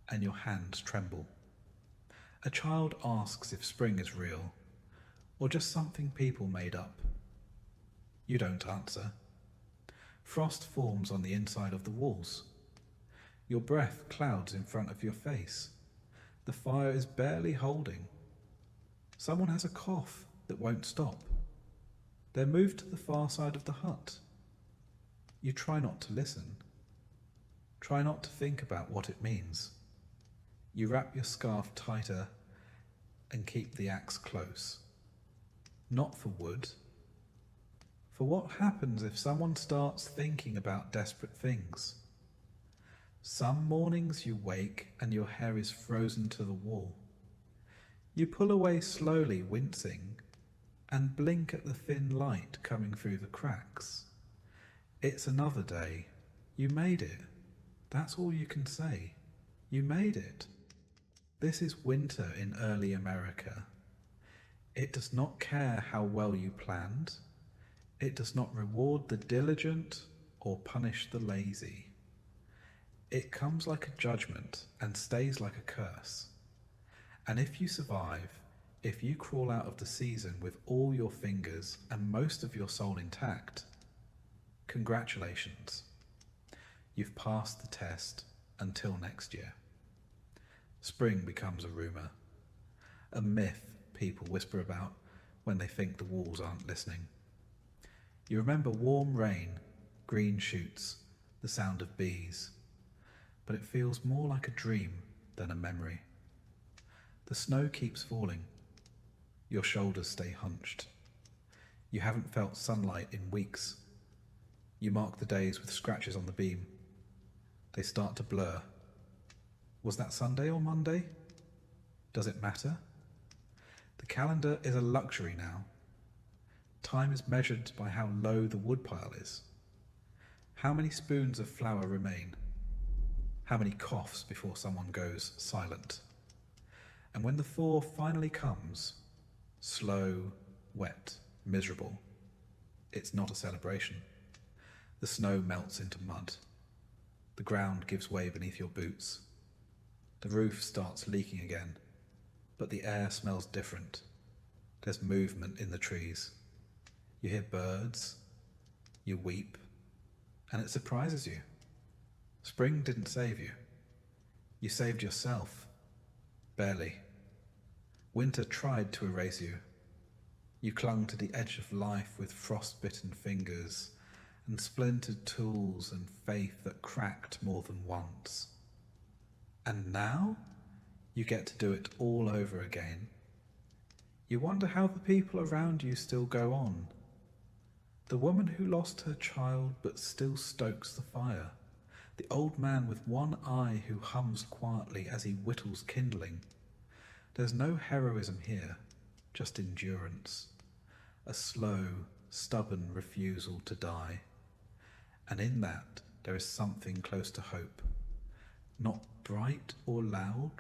and your hands tremble. A child asks if spring is real, or just something people made up. You don't answer. Frost forms on the inside of the walls. Your breath clouds in front of your face. The fire is barely holding. Someone has a cough that won't stop. They're moved to the far side of the hut. You try not to listen. Try not to think about what it means. You wrap your scarf tighter and keep the axe close. Not for wood. For what happens if someone starts thinking about desperate things? Some mornings you wake and your hair is frozen to the wall. You pull away slowly, wincing, and blink at the thin light coming through the cracks. It's another day. You made it. That's all you can say. You made it. This is winter in early America. It does not care how well you planned. It does not reward the diligent or punish the lazy. It comes like a judgment and stays like a curse. And if you survive, if you crawl out of the season with all your fingers and most of your soul intact, congratulations. You've passed the test until next year. Spring becomes a rumour, a myth people whisper about when they think the walls aren't listening. You remember warm rain, green shoots, the sound of bees, but it feels more like a dream than a memory. The snow keeps falling. Your shoulders stay hunched. You haven't felt sunlight in weeks. You mark the days with scratches on the beam. They start to blur. Was that Sunday or Monday? Does it matter? The calendar is a luxury now. Time is measured by how low the woodpile is. How many spoons of flour remain? How many coughs before someone goes silent? And when the thaw finally comes, slow, wet, miserable, it's not a celebration. The snow melts into mud. The ground gives way beneath your boots. The roof starts leaking again, but the air smells different. There's movement in the trees. You hear birds, you weep, and it surprises you. Spring didn't save you. You saved yourself. Barely. Winter tried to erase you. You clung to the edge of life with frost-bitten fingers and splintered tools and faith that cracked more than once. And now you get to do it all over again. You wonder how the people around you still go on. The woman who lost her child but still stokes the fire. The old man with one eye who hums quietly as he whittles kindling. There's no heroism here, just endurance. A slow, stubborn refusal to die. And in that there is something close to hope. Not bright or loud,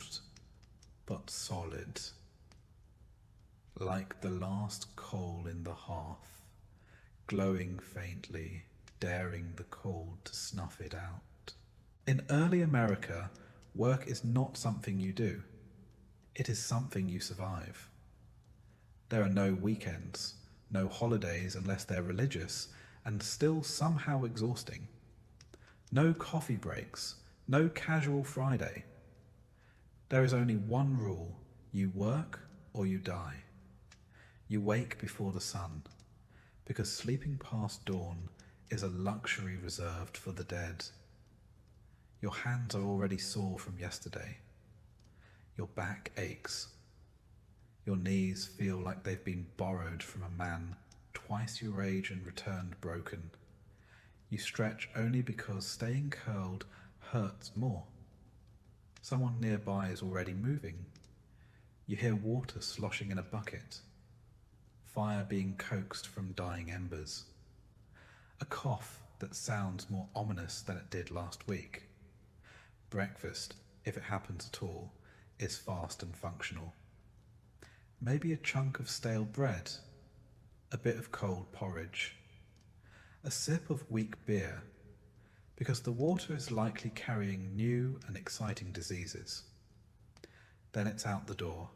but solid. Like the last coal in the hearth, glowing faintly, daring the cold to snuff it out. In early America, work is not something you do. It is something you survive. There are no weekends, no holidays unless they're religious, and still somehow exhausting. No coffee breaks, no casual Friday. There is only one rule: you work or you die. You wake before the sun, because sleeping past dawn is a luxury reserved for the dead. Your hands are already sore from yesterday. Your back aches. Your knees feel like they've been borrowed from a man twice your age and returned broken. You stretch only because staying curled hurts more. Someone nearby is already moving. You hear water sloshing in a bucket. Fire being coaxed from dying embers. A cough that sounds more ominous than it did last week. Breakfast, if it happens at all, is fast and functional. Maybe a chunk of stale bread, a bit of cold porridge, a sip of weak beer, because the water is likely carrying new and exciting diseases. Then it's out the door,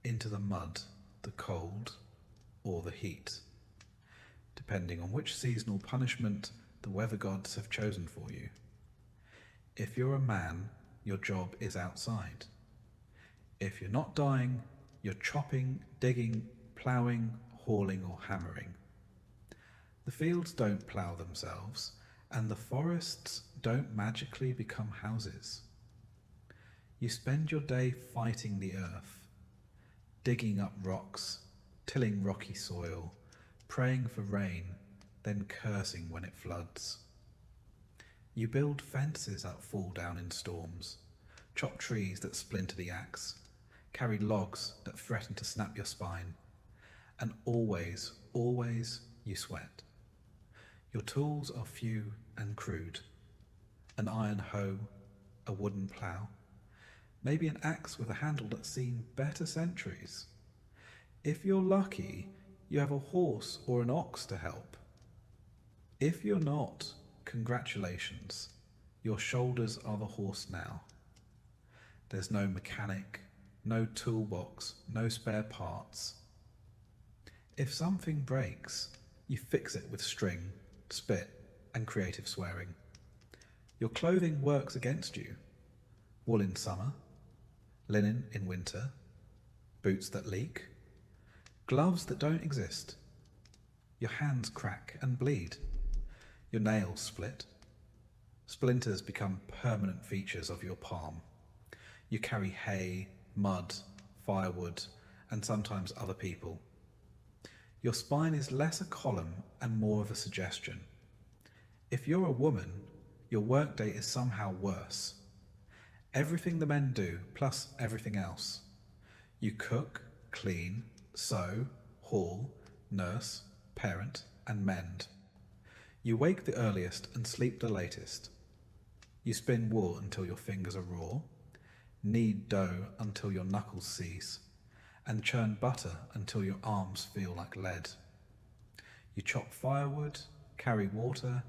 into the mud, the cold, or the heat, depending on which seasonal punishment the weather gods have chosen for you. If you're a man, your job is outside. If you're not dying, you're chopping, digging, ploughing, hauling, or hammering. The fields don't plough themselves, and the forests don't magically become houses. You spend your day fighting the earth, digging up rocks, tilling rocky soil, praying for rain, then cursing when it floods. You build fences that fall down in storms, chop trees that splinter the axe, carry logs that threaten to snap your spine, and always, always you sweat. Your tools are few and crude. An iron hoe, a wooden plough, maybe an axe with a handle that's seen better centuries. If you're lucky, you have a horse or an ox to help. If you're not, congratulations, your shoulders are the horse now. There's no mechanic, no toolbox, no spare parts. If something breaks, you fix it with string, spit, and creative swearing. Your clothing works against you. Wool in summer, linen in winter, boots that leak, gloves that don't exist. Your hands crack and bleed. Your nails split. Splinters become permanent features of your palm. You carry hay, mud, firewood, and sometimes other people. Your spine is less a column and more of a suggestion. If you're a woman, your workday is somehow worse. Everything the men do, plus everything else. You cook, clean, sew, haul, nurse, parent, and mend. You wake the earliest and sleep the latest. You spin wool until your fingers are raw, knead dough until your knuckles seize, and churn butter until your arms feel like lead. You chop firewood, carry water,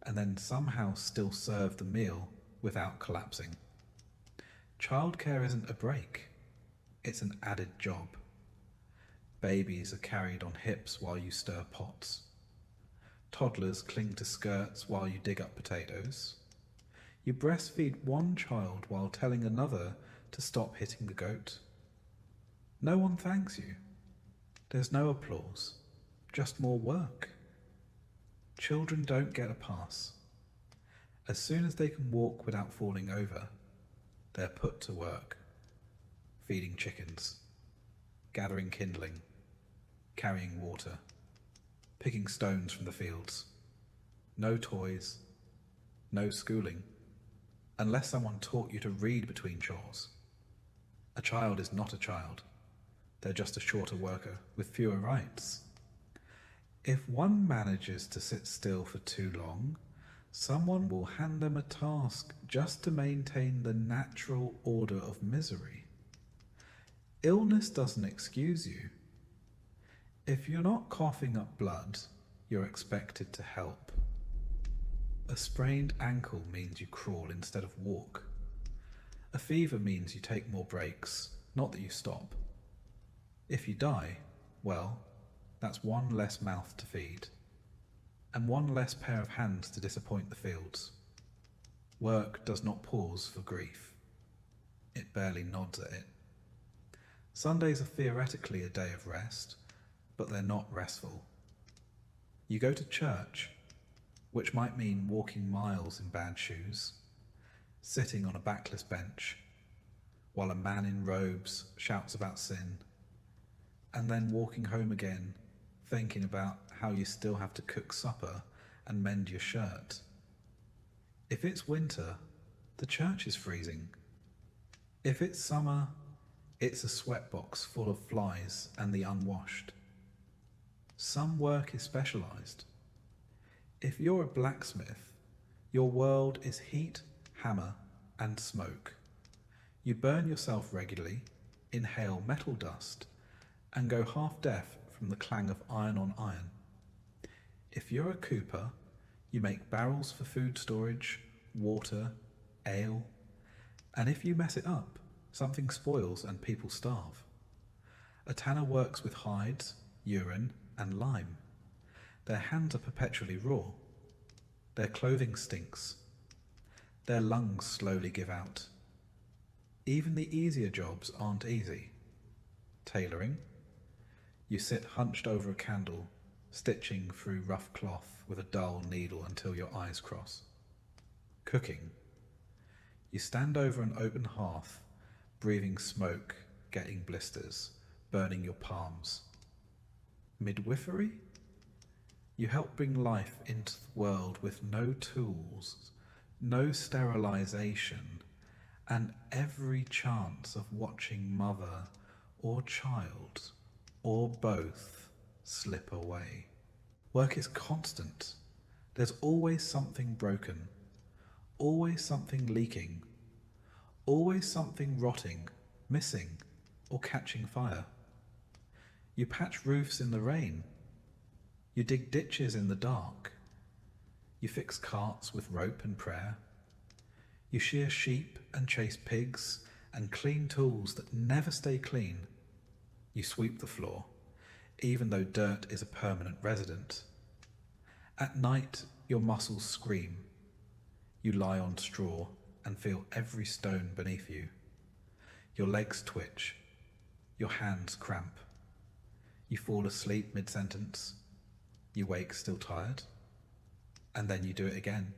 and then somehow still serve the meal without collapsing. Childcare isn't a break, it's an added job. Babies are carried on hips while you stir pots. Toddlers cling to skirts while you dig up potatoes. You breastfeed one child while telling another to stop hitting the goat. No one thanks you. There's no applause, just more work. Children don't get a pass. As soon as they can walk without falling over, they're put to work. Feeding chickens, gathering kindling, carrying water, picking stones from the fields. No toys, no schooling, unless someone taught you to read between chores. A child is not a child. They're just a shorter worker with fewer rights. If one manages to sit still for too long, someone will hand them a task just to maintain the natural order of misery. Illness doesn't excuse you. If you're not coughing up blood, you're expected to help. A sprained ankle means you crawl instead of walk. A fever means you take more breaks, not that you stop. If you die, well, that's one less mouth to feed, and one less pair of hands to disappoint the fields. Work does not pause for grief. It barely nods at it. Sundays are theoretically a day of rest, but they're not restful. You go to church, which might mean walking miles in bad shoes, sitting on a backless bench, while a man in robes shouts about sin, and then walking home again, thinking about how you still have to cook supper and mend your shirt. If it's winter, the church is freezing. If it's summer, it's a sweatbox full of flies and the unwashed. Some work is specialized. If you're a blacksmith, your world is heat, hammer, and smoke. You burn yourself regularly, inhale metal dust, and go half deaf from the clang of iron on iron. If you're a cooper, you make barrels for food storage, water, ale, and if you mess it up, something spoils and people starve. A tanner works with hides, urine, and lime. Their hands are perpetually raw. Their clothing stinks. Their lungs slowly give out. Even the easier jobs aren't easy. Tailoring. You sit hunched over a candle, stitching through rough cloth with a dull needle until your eyes cross. Cooking. You stand over an open hearth, breathing smoke, getting blisters, burning your palms. Midwifery? You help bring life into the world with no tools, no sterilization, and every chance of watching mother or child, or both, slip away. Work is constant. There's always something broken, always something leaking, always something rotting, missing, or catching fire. You patch roofs in the rain. You dig ditches in the dark. You fix carts with rope and prayer. You shear sheep and chase pigs and clean tools that never stay clean. You sweep the floor, even though dirt is a permanent resident. At night, your muscles scream. You lie on straw and feel every stone beneath you. Your legs twitch. Your hands cramp. You fall asleep mid-sentence. You wake still tired. And then you do it again.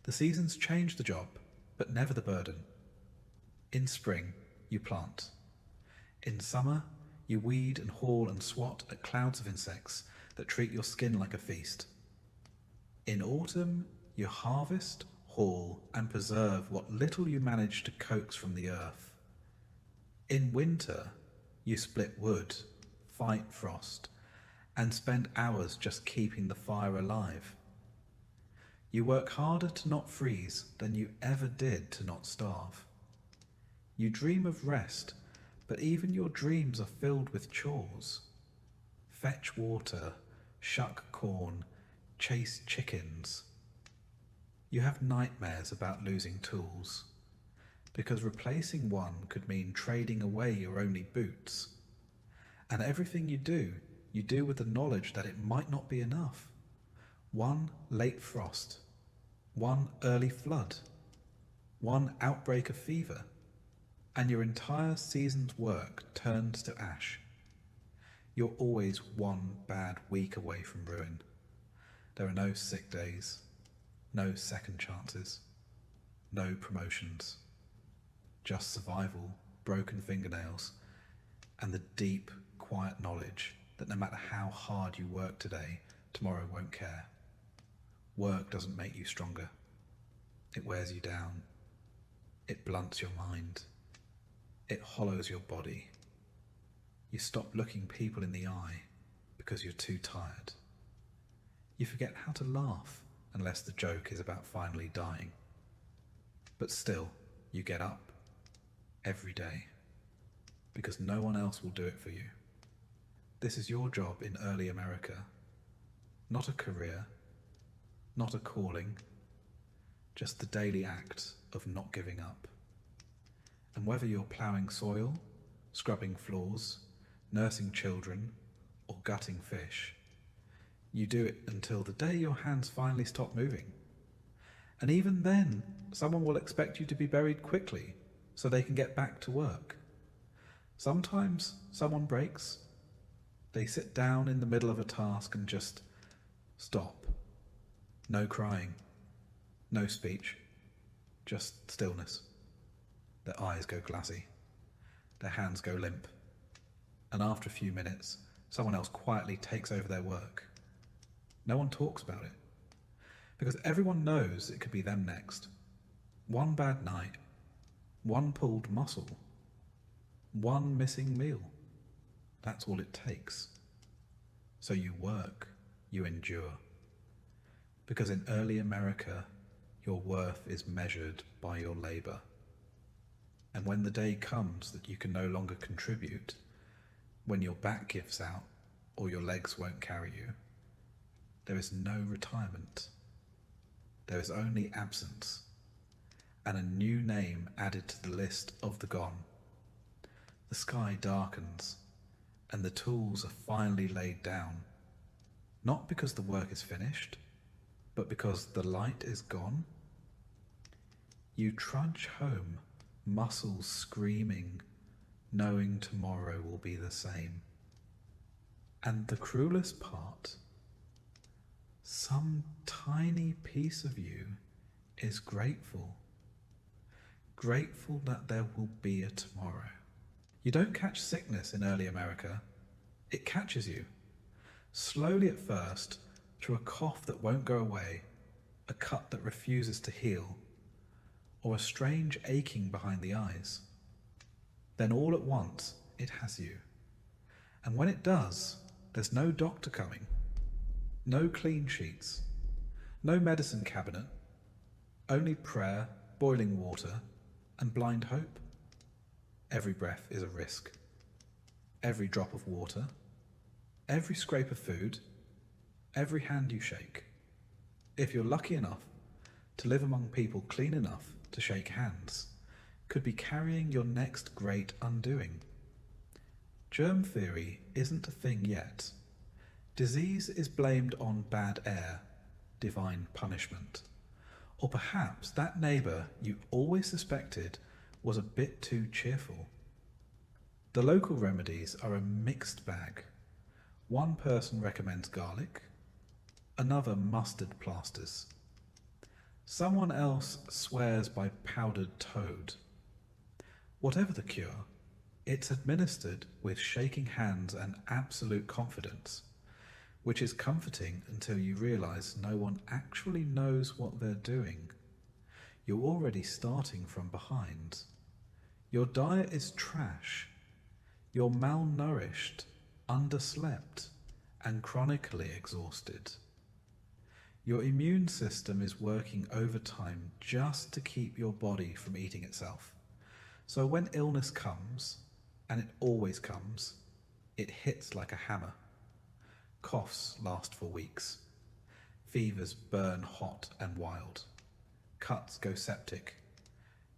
The seasons change the job, but never the burden. In spring, you plant. In summer, you weed and haul and swat at clouds of insects that treat your skin like a feast. In autumn, you harvest, haul, and preserve what little you manage to coax from the earth. In winter, you split wood, fight frost, and spend hours just keeping the fire alive. You work harder to not freeze than you ever did to not starve. You dream of rest, but even your dreams are filled with chores. Fetch water, shuck corn, chase chickens. You have nightmares about losing tools, because replacing one could mean trading away your only boots. And everything you do with the knowledge that it might not be enough. One late frost, one early flood, one outbreak of fever, and your entire season's work turns to ash. You're always one bad week away from ruin. There are no sick days, no second chances, no promotions, just survival, broken fingernails, and the deep, quiet knowledge that no matter how hard you work today, tomorrow won't care. Work doesn't make you stronger. It wears you down. It blunts your mind. It hollows your body. You stop looking people in the eye because you're too tired. You forget how to laugh unless the joke is about finally dying. But still, you get up every day because no one else will do it for you. This is your job in early America. Not a career, not a calling, just the daily act of not giving up. And whether you're ploughing soil, scrubbing floors, nursing children, or gutting fish, you do it until the day your hands finally stop moving. And even then, someone will expect you to be buried quickly so they can get back to work. Sometimes someone breaks. They sit down in the middle of a task and just stop. No crying, no speech, just stillness. Their eyes go glassy, their hands go limp, and after a few minutes, someone else quietly takes over their work. No one talks about it, because everyone knows it could be them next. One bad night, one pulled muscle, one missing meal. That's all it takes. So you work, you endure. Because in early America, your worth is measured by your labor. And when the day comes that you can no longer contribute, when your back gives out or your legs won't carry you, there is no retirement. There is only absence and a new name added to the list of the gone. The sky darkens and the tools are finally laid down, not because the work is finished, but because the light is gone. You trudge home, muscles screaming, knowing tomorrow will be the same. And the cruelest part, some tiny piece of you is grateful. Grateful that there will be a tomorrow. You don't catch sickness in early America. It catches you. Slowly at first, through a cough that won't go away, a cut that refuses to heal, or a strange aching behind the eyes. Then all at once, it has you. And when it does, there's no doctor coming, no clean sheets, no medicine cabinet, only prayer, boiling water, and blind hope. Every breath is a risk. Every drop of water, every scrape of food, every hand you shake. If you're lucky enough to live among people clean enough to shake hands, could be carrying your next great undoing. Germ theory isn't a thing yet. Disease is blamed on bad air, divine punishment. Or perhaps that neighbour you always suspected was a bit too cheerful. The local remedies are a mixed bag. One person recommends garlic, another mustard plasters. Someone else swears by powdered toad. Whatever the cure, it's administered with shaking hands and absolute confidence, which is comforting until you realize no one actually knows what they're doing. You're already starting from behind. Your diet is trash. You're malnourished, underslept, and chronically exhausted. Your immune system is working overtime just to keep your body from eating itself. So when illness comes, and it always comes, it hits like a hammer. Coughs last for weeks. Fevers burn hot and wild. Cuts go septic.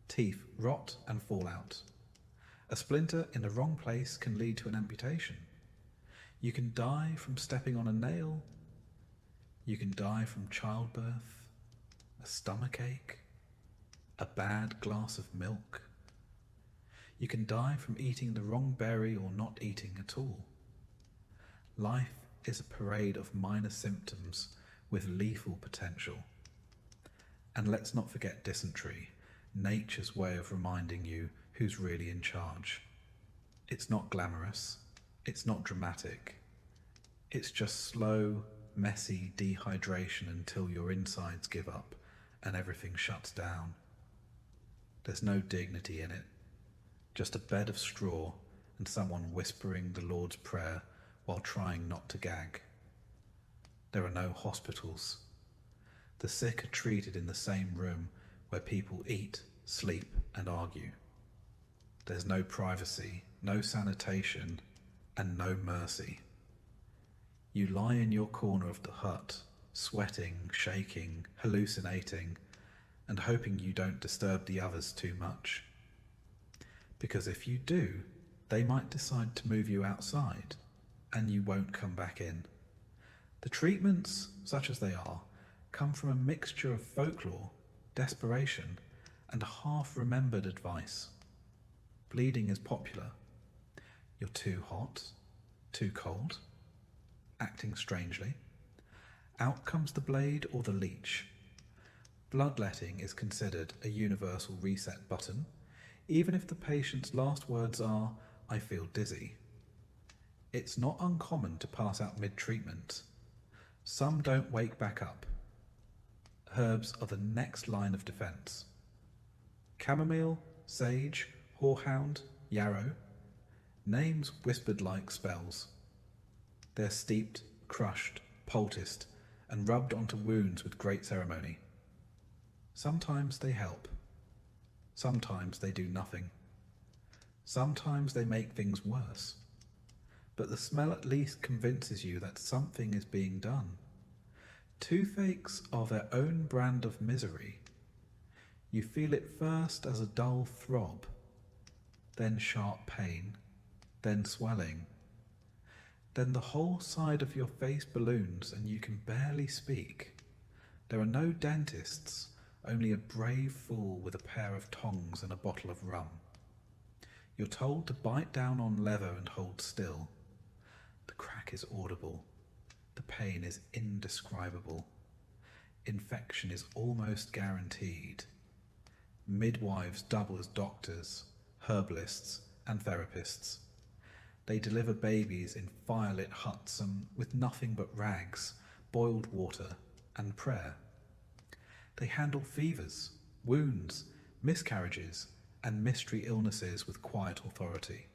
Teeth rot and fall out. A splinter in the wrong place can lead to an amputation. You can die from stepping on a nail. You can die from childbirth, a stomachache, a bad glass of milk. You can die from eating the wrong berry or not eating at all. Life is a parade of minor symptoms with lethal potential. And let's not forget dysentery, nature's way of reminding you who's really in charge. It's not glamorous, it's not dramatic. It's just slow, messy dehydration until your insides give up and everything shuts down. There's no dignity in it, just a bed of straw and someone whispering the Lord's Prayer while trying not to gag. There are no hospitals. The sick are treated in the same room where people eat, sleep, and argue. There's no privacy, no sanitation, and no mercy. You lie in your corner of the hut, sweating, shaking, hallucinating, and hoping you don't disturb the others too much. Because if you do, they might decide to move you outside, and you won't come back in. The treatments, such as they are, come from a mixture of folklore, desperation, and half-remembered advice. Bleeding is popular. You're too hot, too cold, acting strangely. Out comes the blade or the leech. Bloodletting is considered a universal reset button, even if the patient's last words are, "I feel dizzy." It's not uncommon to pass out mid-treatment. Some don't wake back up. Herbs are the next line of defense. Chamomile, sage, horehound, yarrow, names whispered like spells. They're steeped, crushed, poulticed, and rubbed onto wounds with great ceremony. Sometimes they help. Sometimes they do nothing. Sometimes they make things worse. But the smell at least convinces you that something is being done. Toothaches are their own brand of misery. You feel it first as a dull throb, then sharp pain, then swelling. Then the whole side of your face balloons and you can barely speak. There are no dentists, only a brave fool with a pair of tongs and a bottle of rum. You're told to bite down on leather and hold still. The crack is audible. The pain is indescribable. Infection is almost guaranteed. Midwives double as doctors, herbalists, and therapists. They deliver babies in firelit huts and with nothing but rags, boiled water, and prayer. They handle fevers, wounds, miscarriages, and mystery illnesses with quiet authority.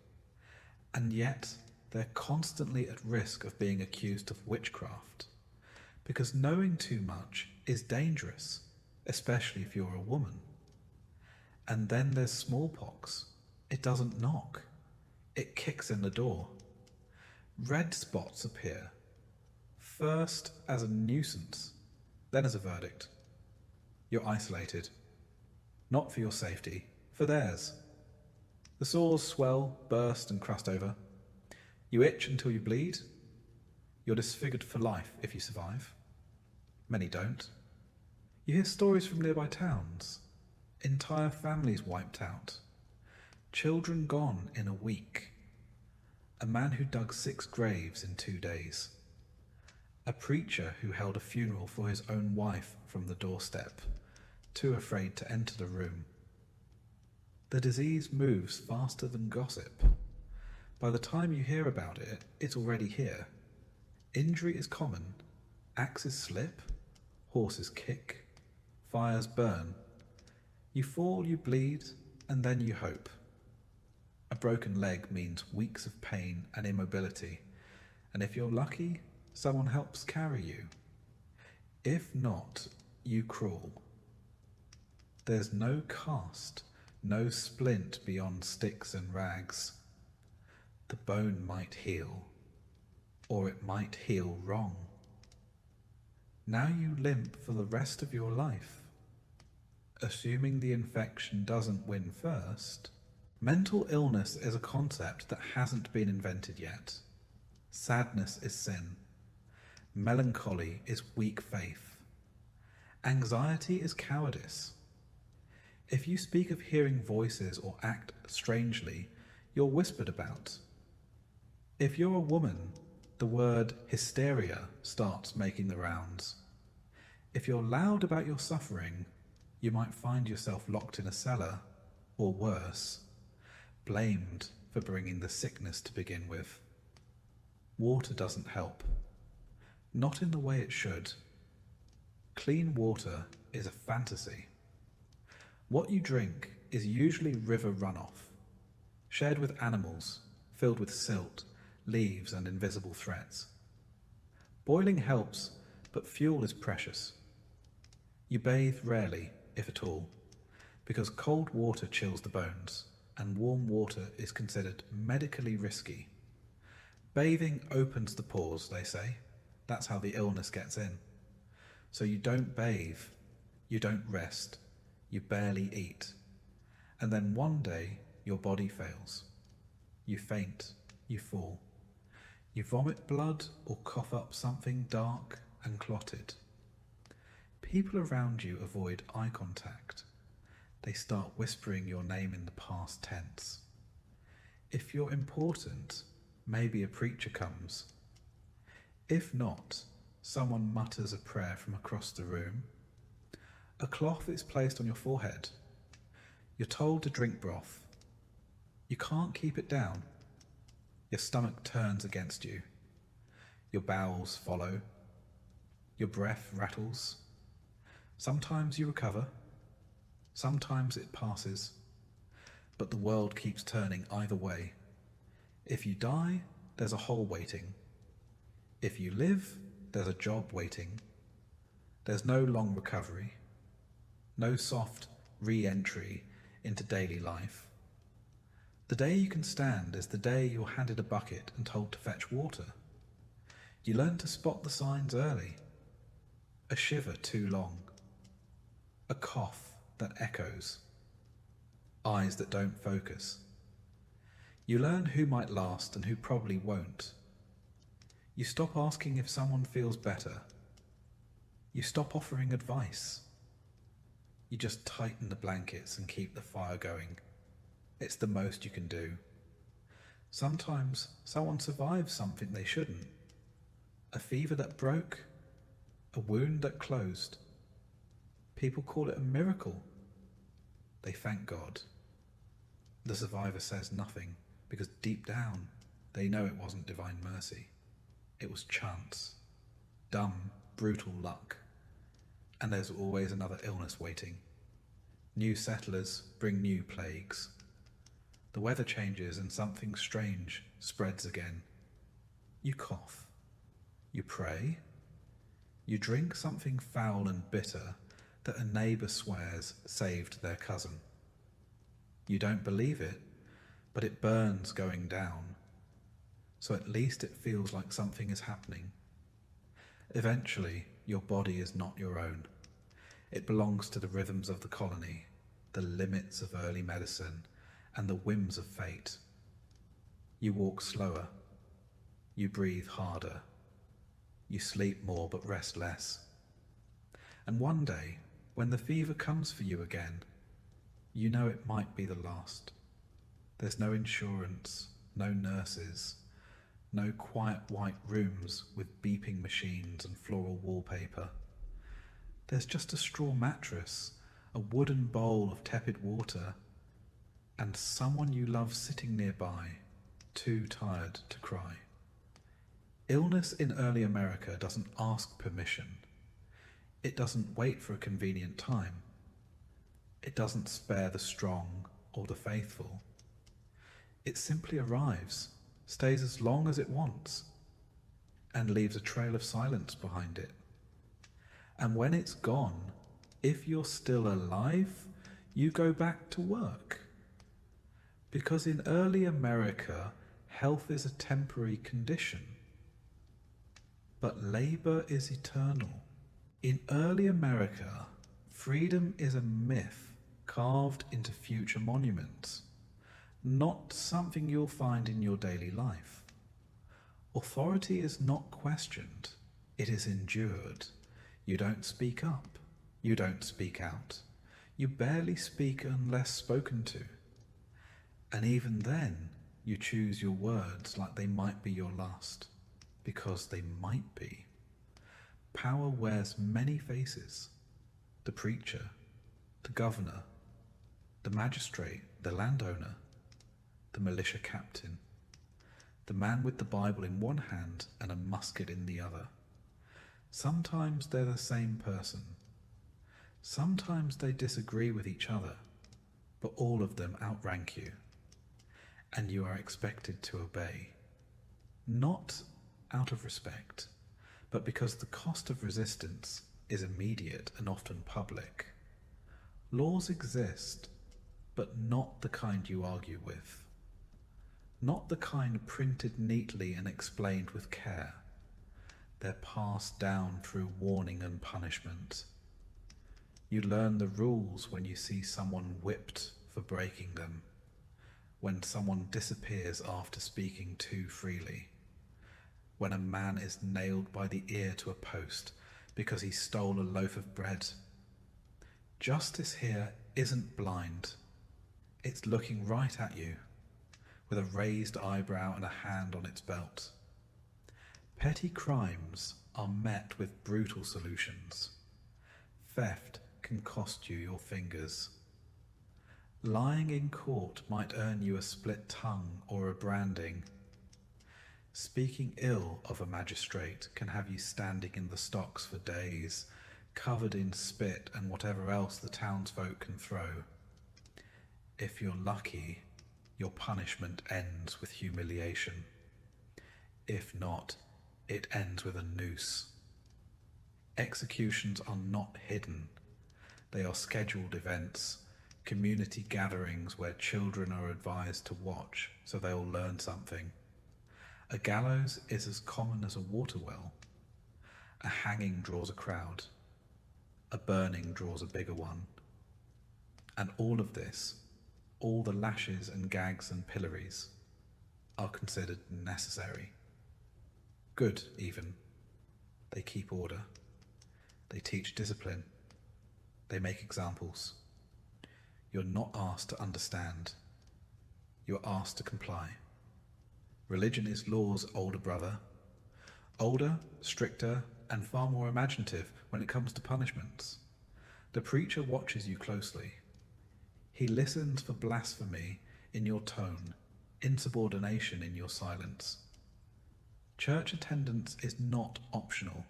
And yet, they're constantly at risk of being accused of witchcraft, because knowing too much is dangerous, especially if you're a woman. And then there's smallpox. It doesn't knock. It kicks in the door. Red spots appear, first as a nuisance, then as a verdict. You're isolated, not for your safety, for theirs. The sores swell, burst, and crust over. You itch until you bleed. You're disfigured for life if you survive. Many don't. You hear stories from nearby towns. Entire families wiped out. Children gone in a week. A man who dug 6 graves in 2 days. A preacher who held a funeral for his own wife from the doorstep, too afraid to enter the room. The disease moves faster than gossip. By the time you hear about it, it's already here. Injury is common. Axes slip, horses kick, fires burn. You fall, you bleed, and then you hope. A broken leg means weeks of pain and immobility, and if you're lucky, someone helps carry you. If not, you crawl. There's no cast, no splint beyond sticks and rags. The bone might heal, or it might heal wrong. Now you limp for the rest of your life. Assuming the infection doesn't win first, mental illness is a concept that hasn't been invented yet. Sadness is sin. Melancholy is weak faith. Anxiety is cowardice. If you speak of hearing voices or act strangely, you're whispered about. If you're a woman, the word hysteria starts making the rounds. If you're loud about your suffering, you might find yourself locked in a cellar, or worse, blamed for bringing the sickness to begin with. Water doesn't help. Not in the way it should. Clean water is a fantasy. What you drink is usually river runoff, shared with animals, filled with silt, leaves and invisible threats. Boiling helps, but fuel is precious. You bathe rarely, if at all, because cold water chills the bones, and warm water is considered medically risky. Bathing opens the pores, they say. That's how the illness gets in. So you don't bathe, you don't rest, you barely eat. And then one day, your body fails. You faint, you fall. You vomit blood or cough up something dark and clotted. People around you avoid eye contact. They start whispering your name in the past tense. If you're important, maybe a preacher comes. If not, someone mutters a prayer from across the room. A cloth is placed on your forehead. You're told to drink broth. You can't keep it down. Your stomach turns against you. Your bowels follow. Your breath rattles. Sometimes you recover. Sometimes it passes. But the world keeps turning either way. If you die, there's a hole waiting. If you live, there's a job waiting. There's no long recovery. No soft re-entry into daily life. The day you can stand is the day you're handed a bucket and told to fetch water. You learn to spot the signs early. A shiver too long. A cough that echoes. Eyes that don't focus. You learn who might last and who probably won't. You stop asking if someone feels better. You stop offering advice. You just tighten the blankets and keep the fire going. It's the most you can do. Sometimes someone survives something they shouldn't. A fever that broke, a wound that closed. People call it a miracle. They thank God. The survivor says nothing because deep down they know it wasn't divine mercy. It was chance, dumb, brutal luck. And there's always another illness waiting. New settlers bring new plagues. The weather changes and something strange spreads again. You cough. You pray. You drink something foul and bitter that a neighbour swears saved their cousin. You don't believe it, but it burns going down. So at least it feels like something is happening. Eventually, your body is not your own. It belongs to the rhythms of the colony, the limits of early medicine, and the whims of fate. You walk slower. You breathe harder. You sleep more but rest less. And one day, when the fever comes for you again, you know it might be the last. There's no insurance, no nurses, no quiet white rooms with beeping machines and floral wallpaper. There's just a straw mattress, a wooden bowl of tepid water, and someone you love sitting nearby, too tired to cry. Illness in early America doesn't ask permission. It doesn't wait for a convenient time. It doesn't spare the strong or the faithful. It simply arrives, stays as long as it wants, and leaves a trail of silence behind it. And when it's gone, if you're still alive, you go back to work. Because in early America, health is a temporary condition, but labor is eternal. In early America, freedom is a myth carved into future monuments, not something you'll find in your daily life. Authority is not questioned, it is endured. You don't speak up, you don't speak out, you barely speak unless spoken to. And even then, you choose your words like they might be your last, because they might be. Power wears many faces: the preacher, the governor, the magistrate, the landowner, the militia captain, the man with the Bible in one hand and a musket in the other. Sometimes they're the same person. Sometimes they disagree with each other, but all of them outrank you, and you are expected to obey. Not out of respect, but because the cost of resistance is immediate and often public. Laws exist, but not the kind you argue with. Not the kind printed neatly and explained with care. They're passed down through warning and punishment. You learn the rules when you see someone whipped for breaking them, when someone disappears after speaking too freely, when a man is nailed by the ear to a post because he stole a loaf of bread. Justice here isn't blind. It's looking right at you, with a raised eyebrow and a hand on its belt. Petty crimes are met with brutal solutions. Theft can cost you your fingers. Lying in court might earn you a split tongue or a branding. Speaking ill of a magistrate can have you standing in the stocks for days, covered in spit and whatever else the townsfolk can throw. If you're lucky, your punishment ends with humiliation. If not, it ends with a noose. Executions are not hidden. They are scheduled events, community gatherings where children are advised to watch so they'll learn something. A gallows is as common as a water well. A hanging draws a crowd. A burning draws a bigger one. And all of this, all the lashes and gags and pillories, are considered necessary. Good, even. They keep order. They teach discipline. They make examples. You're not asked to understand. You're asked to comply. Religion is law's older brother. Older, stricter, and far more imaginative when it comes to punishments. The preacher watches you closely. He listens for blasphemy in your tone, insubordination in your silence. Church attendance is not optional.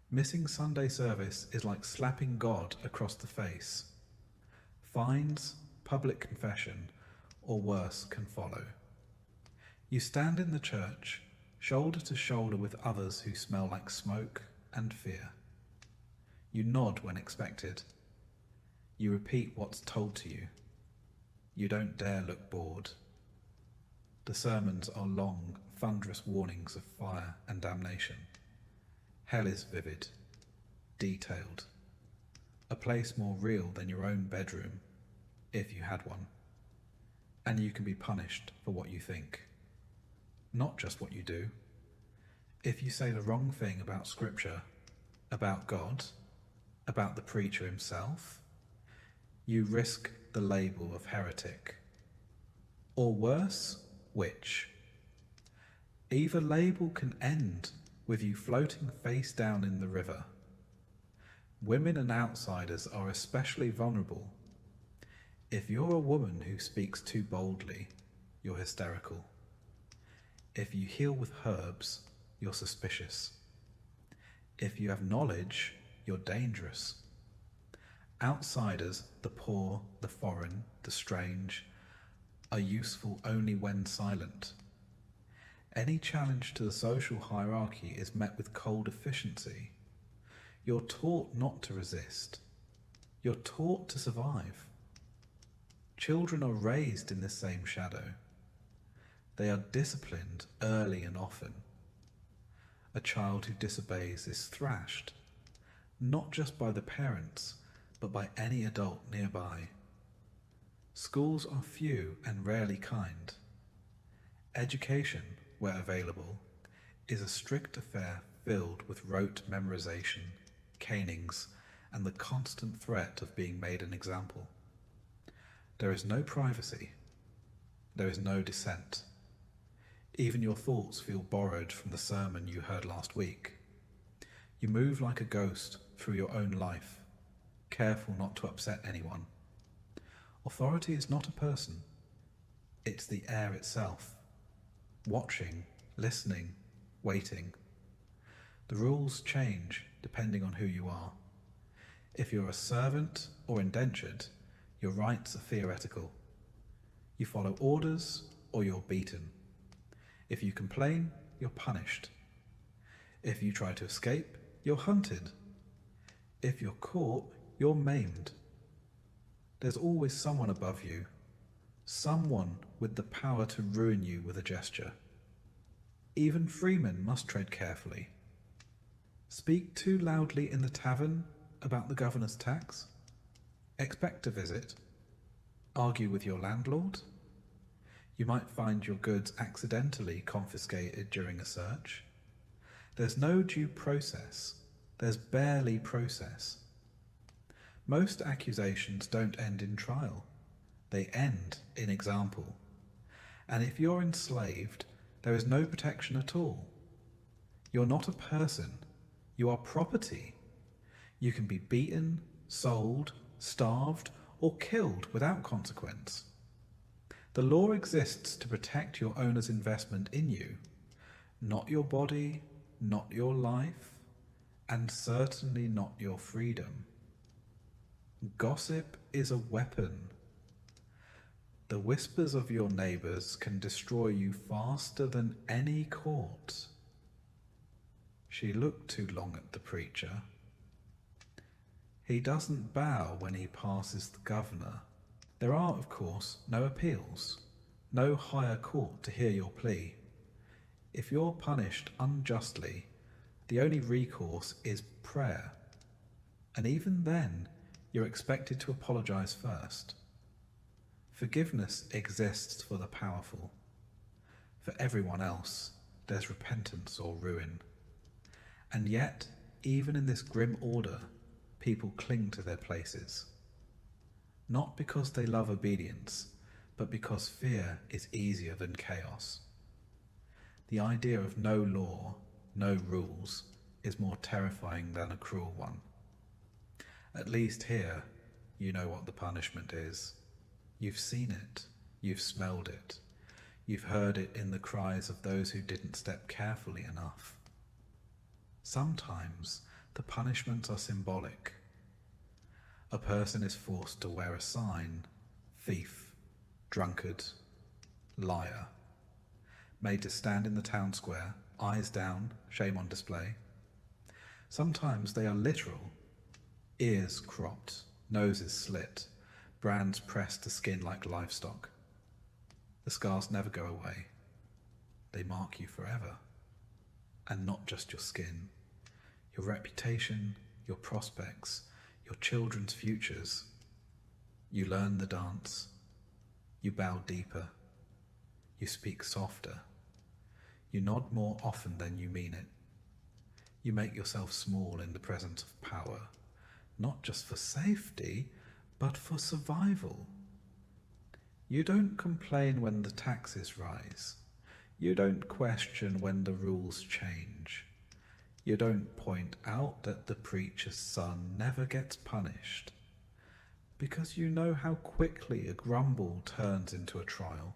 Missing Sunday service is like slapping God across the face. Fines, public confession, or worse can follow. You stand in the church, shoulder to shoulder with others who smell like smoke and fear. You nod when expected. You repeat what's told to you. You don't dare look bored. The sermons are long, thunderous warnings of fire and damnation. Hell is vivid, detailed, a place more real than your own bedroom, if you had one. And you can be punished for what you think, not just what you do. If you say the wrong thing about Scripture, about God, about the preacher himself, you risk the label of heretic. Or worse, witch. Either label can end with you floating face down in the river. Women and outsiders are especially vulnerable. If you're a woman who speaks too boldly, you're hysterical. If you heal with herbs, you're suspicious. If you have knowledge, you're dangerous. Outsiders, the poor, the foreign, the strange, are useful only when silent. Any challenge to the social hierarchy is met with cold efficiency. You're taught not to resist. You're taught to survive. Children are raised in this same shadow. They are disciplined early and often. A child who disobeys is thrashed, not just by the parents, but by any adult nearby. Schools are few and rarely kind. Education, where available, is a strict affair filled with rote memorization, canings, and the constant threat of being made an example. There is no privacy. There is no dissent. Even your thoughts feel borrowed from the sermon you heard last week. You move like a ghost through your own life, careful not to upset anyone. Authority is not a person. It's the air itself, watching, listening, waiting. The rules change depending on who you are. If you're a servant or indentured, your rights are theoretical. You follow orders or you're beaten. If you complain, you're punished. If you try to escape, you're hunted. If you're caught, you're maimed. There's always someone above you, someone with the power to ruin you with a gesture. Even freemen must tread carefully. Speak too loudly in the tavern about the governor's tax? Expect a visit. Argue with your landlord? You might find your goods accidentally confiscated during a search. There's no due process. There's barely process. Most accusations don't end in trial. They end in example. And if you're enslaved, there is no protection at all. You're not a person. You are property. You can be beaten, sold, starved, or killed without consequence. The law exists to protect your owner's investment in you, not your body, not your life, and certainly not your freedom. Gossip is a weapon. The whispers of your neighbours can destroy you faster than any court. She looked too long at the preacher. He doesn't bow when he passes the governor. There are, of course, no appeals, no higher court to hear your plea. If you're punished unjustly, the only recourse is prayer. And even then, you're expected to apologize first. Forgiveness exists for the powerful. For everyone else, there's repentance or ruin. And yet, even in this grim order, people cling to their places. Not because they love obedience, but because fear is easier than chaos. The idea of no law, no rules, is more terrifying than a cruel one. At least here, you know what the punishment is. You've seen it, you've smelled it, you've heard it in the cries of those who didn't step carefully enough. Sometimes the punishments are symbolic. A person is forced to wear a sign, thief, drunkard, liar, made to stand in the town square, eyes down, shame on display. Sometimes they are literal, ears cropped, noses slit, brands pressed to skin like livestock. The scars never go away. They mark you forever. And not just your skin, your reputation, your prospects, your children's futures. You learn the dance. You bow deeper. You speak softer. You nod more often than you mean it. You make yourself small in the presence of power, not just for safety, but for survival. You don't complain when the taxes rise. You don't question when the rules change. You don't point out that the preacher's son never gets punished, because you know how quickly a grumble turns into a trial.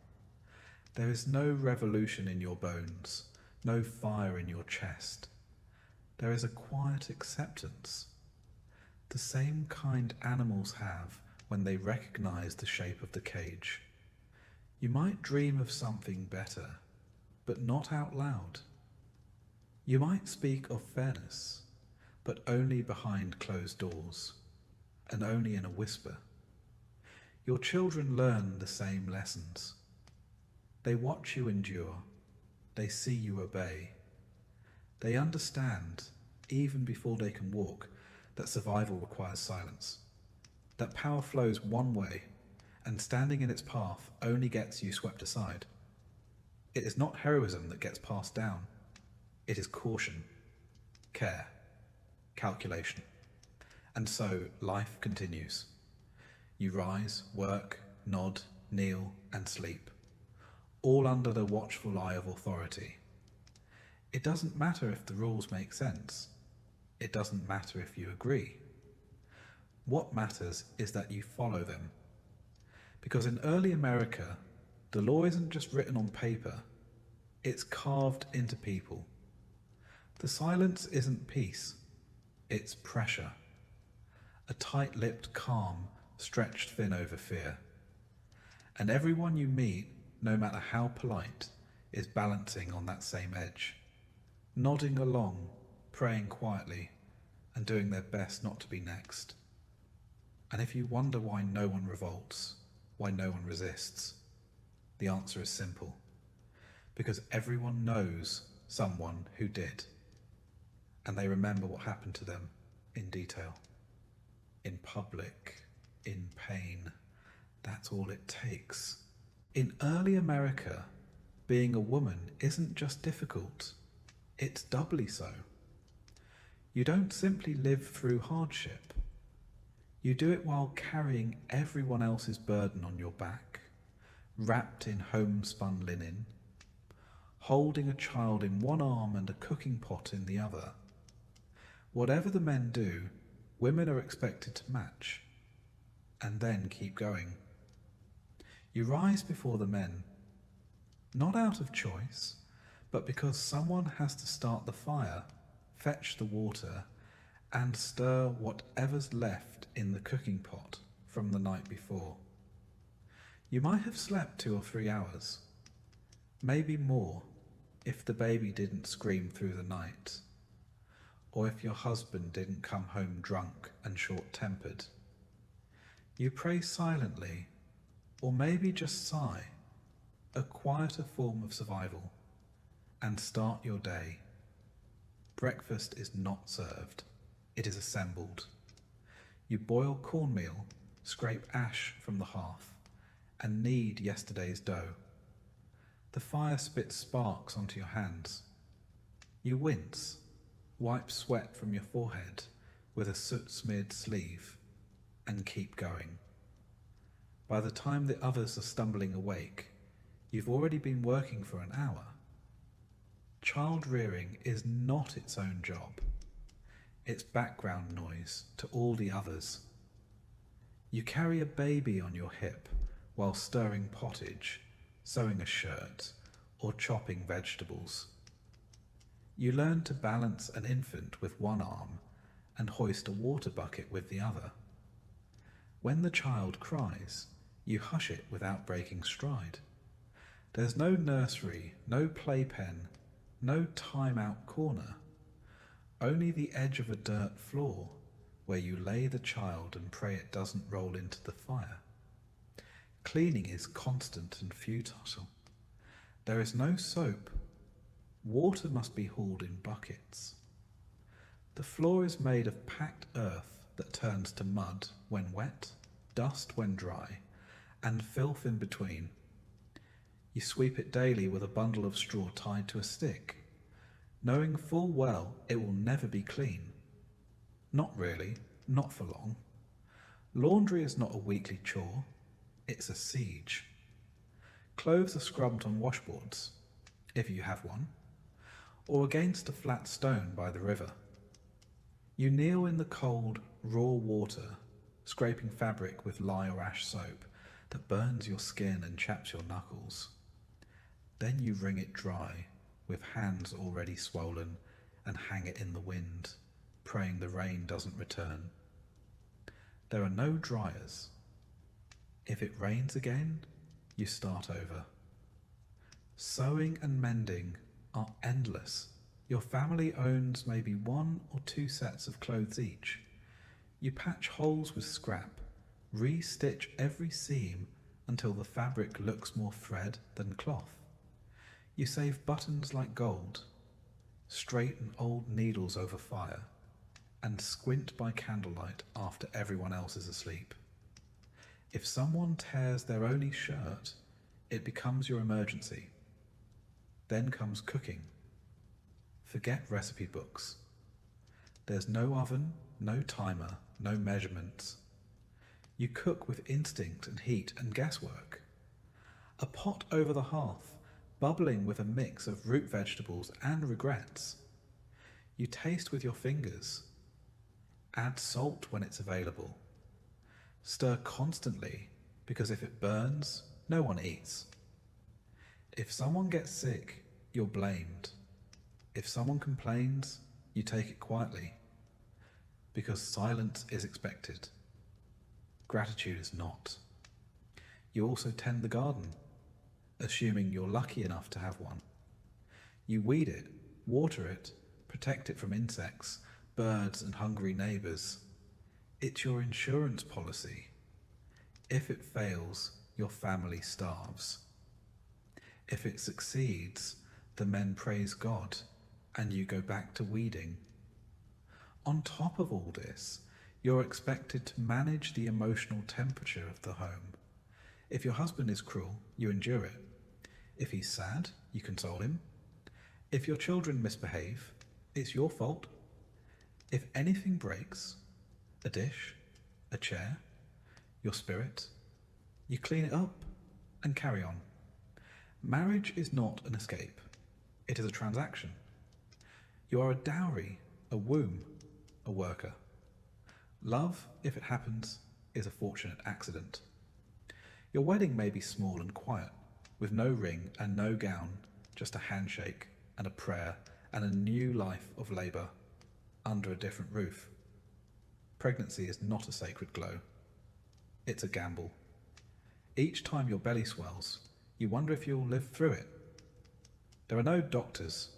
There is no revolution in your bones, no fire in your chest. There is a quiet acceptance, the same kind animals have when they recognize the shape of the cage. You might dream of something better, but not out loud. You might speak of fairness, but only behind closed doors, and only in a whisper. Your children learn the same lessons. They watch you endure. They see you obey. They understand, even before they can walk, that survival requires silence, that power flows one way, and standing in its path only gets you swept aside. It is not heroism that gets passed down. It is caution, care, calculation. And so life continues. You rise, work, nod, kneel, and sleep, all under the watchful eye of authority. It doesn't matter if the rules make sense. It doesn't matter if you agree. What matters is that you follow them. Because in early America, the law isn't just written on paper, it's carved into people. The silence isn't peace, it's pressure. A tight-lipped calm stretched thin over fear. And everyone you meet, no matter how polite, is balancing on that same edge, nodding along, praying quietly, and doing their best not to be next. And if you wonder why no one revolts, why no one resists, the answer is simple. Because everyone knows someone who did, and they remember what happened to them in detail. In public, in pain, that's all it takes. In early America, being a woman isn't just difficult, it's doubly so. You don't simply live through hardship. You do it while carrying everyone else's burden on your back, wrapped in homespun linen, holding a child in one arm and a cooking pot in the other. Whatever the men do, women are expected to match, and then keep going. You rise before the men, not out of choice, but because someone has to start the fire, fetch the water, and stir whatever's left in the cooking pot from the night before. You might have slept 2 or 3 hours, maybe more, if the baby didn't scream through the night, or if your husband didn't come home drunk and short-tempered. You pray silently, or maybe just sigh, a quieter form of survival, and start your day. Breakfast is not served, it is assembled. You boil cornmeal, scrape ash from the hearth, and knead yesterday's dough. The fire spits sparks onto your hands. You wince, wipe sweat from your forehead with a soot-smeared sleeve, and keep going. By the time the others are stumbling awake, you've already been working for an hour. Child rearing is not its own job. It's background noise to all the others. You carry a baby on your hip while stirring pottage, sewing a shirt, or chopping vegetables. You learn to balance an infant with one arm and hoist a water bucket with the other. When the child cries, you hush it without breaking stride. There's no nursery, no playpen, no time-out corner, only the edge of a dirt floor where you lay the child and pray it doesn't roll into the fire. Cleaning is constant and futile. There is no soap. Water must be hauled in buckets. The floor is made of packed earth that turns to mud when wet, dust when dry, and filth in between. You sweep it daily with a bundle of straw tied to a stick, knowing full well it will never be clean. Not really, not for long. Laundry is not a weekly chore, it's a siege. Clothes are scrubbed on washboards, if you have one, or against a flat stone by the river. You kneel in the cold, raw water, scraping fabric with lye or ash soap that burns your skin and chaps your knuckles. Then you wring it dry with hands already swollen and hang it in the wind, praying the rain doesn't return. There are no dryers. If it rains again, you start over. Sewing and mending are endless. Your family owns maybe 1 or 2 sets of clothes each. You patch holes with scrap, re-stitch every seam until the fabric looks more thread than cloth. You save buttons like gold, straighten old needles over fire, and squint by candlelight after everyone else is asleep. If someone tears their only shirt, it becomes your emergency. Then comes cooking. Forget recipe books. There's no oven, no timer, no measurements. You cook with instinct and heat and guesswork. A pot over the hearth, bubbling with a mix of root vegetables and regrets. You taste with your fingers. Add salt when it's available. Stir constantly, because if it burns, no one eats. If someone gets sick, you're blamed. If someone complains, you take it quietly, because silence is expected. Gratitude is not. You also tend the garden, assuming you're lucky enough to have one. You weed it, water it, protect it from insects, birds and hungry neighbours. It's your insurance policy. If it fails, your family starves. If it succeeds, the men praise God and you go back to weeding. On top of all this, you're expected to manage the emotional temperature of the home. If your husband is cruel, you endure it. If he's sad, you console him. If your children misbehave, it's your fault. If anything breaks, a dish, a chair, your spirit, you clean it up and carry on. Marriage is not an escape. It is a transaction. You are a dowry, a womb, a worker. Love, if it happens, is a fortunate accident. Your wedding may be small and quiet, with no ring and no gown, just a handshake and a prayer and a new life of labour under a different roof. Pregnancy is not a sacred glow. It's a gamble. Each time your belly swells, you wonder if you'll live through it. There are no doctors,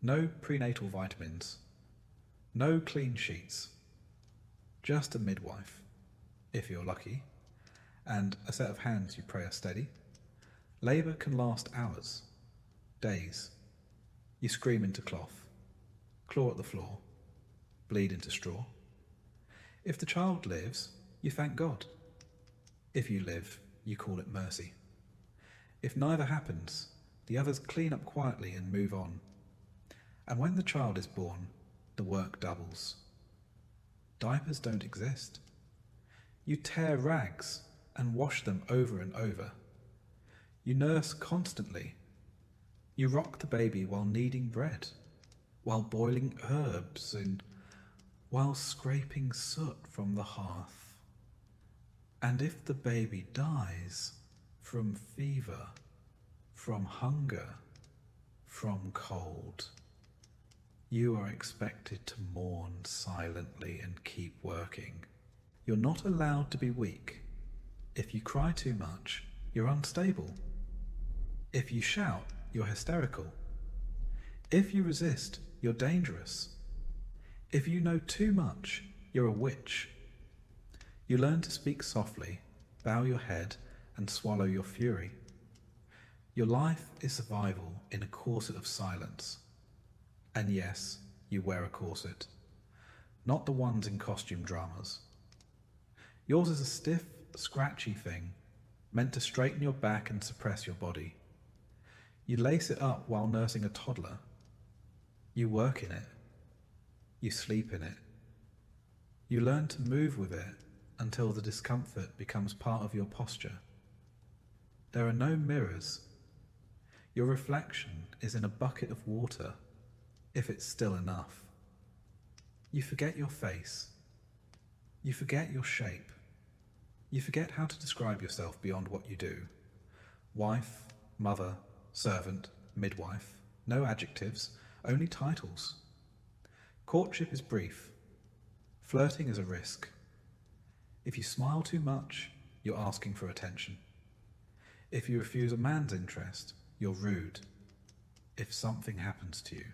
no prenatal vitamins, no clean sheets, just a midwife, if you're lucky, and a set of hands you pray are steady. Labour can last hours, days. You scream into cloth, claw at the floor, bleed into straw. If the child lives, you thank God. If you live, you call it mercy. If neither happens, the others clean up quietly and move on. And when the child is born, the work doubles. Diapers don't exist. You tear rags and wash them over and over. You nurse constantly. You rock the baby while kneading bread, while boiling herbs and while scraping soot from the hearth. And if the baby dies from fever, from hunger, from cold, you are expected to mourn silently and keep working. You're not allowed to be weak. If you cry too much, you're unstable. If you shout, you're hysterical. If you resist, you're dangerous. If you know too much, you're a witch. You learn to speak softly, bow your head, and swallow your fury. Your life is survival in a corset of silence. And yes, you wear a corset, not the ones in costume dramas. Yours is a stiff, scratchy thing, meant to straighten your back and suppress your body. You lace it up while nursing a toddler. You work in it. You sleep in it. You learn to move with it until the discomfort becomes part of your posture. There are no mirrors. Your reflection is in a bucket of water if it's still enough. You forget your face. You forget your shape. You forget how to describe yourself beyond what you do. Wife, mother, servant, midwife, no adjectives, only titles. Courtship is brief. Flirting is a risk. If you smile too much, you're asking for attention. If you refuse a man's interest, you're rude. If something happens to you,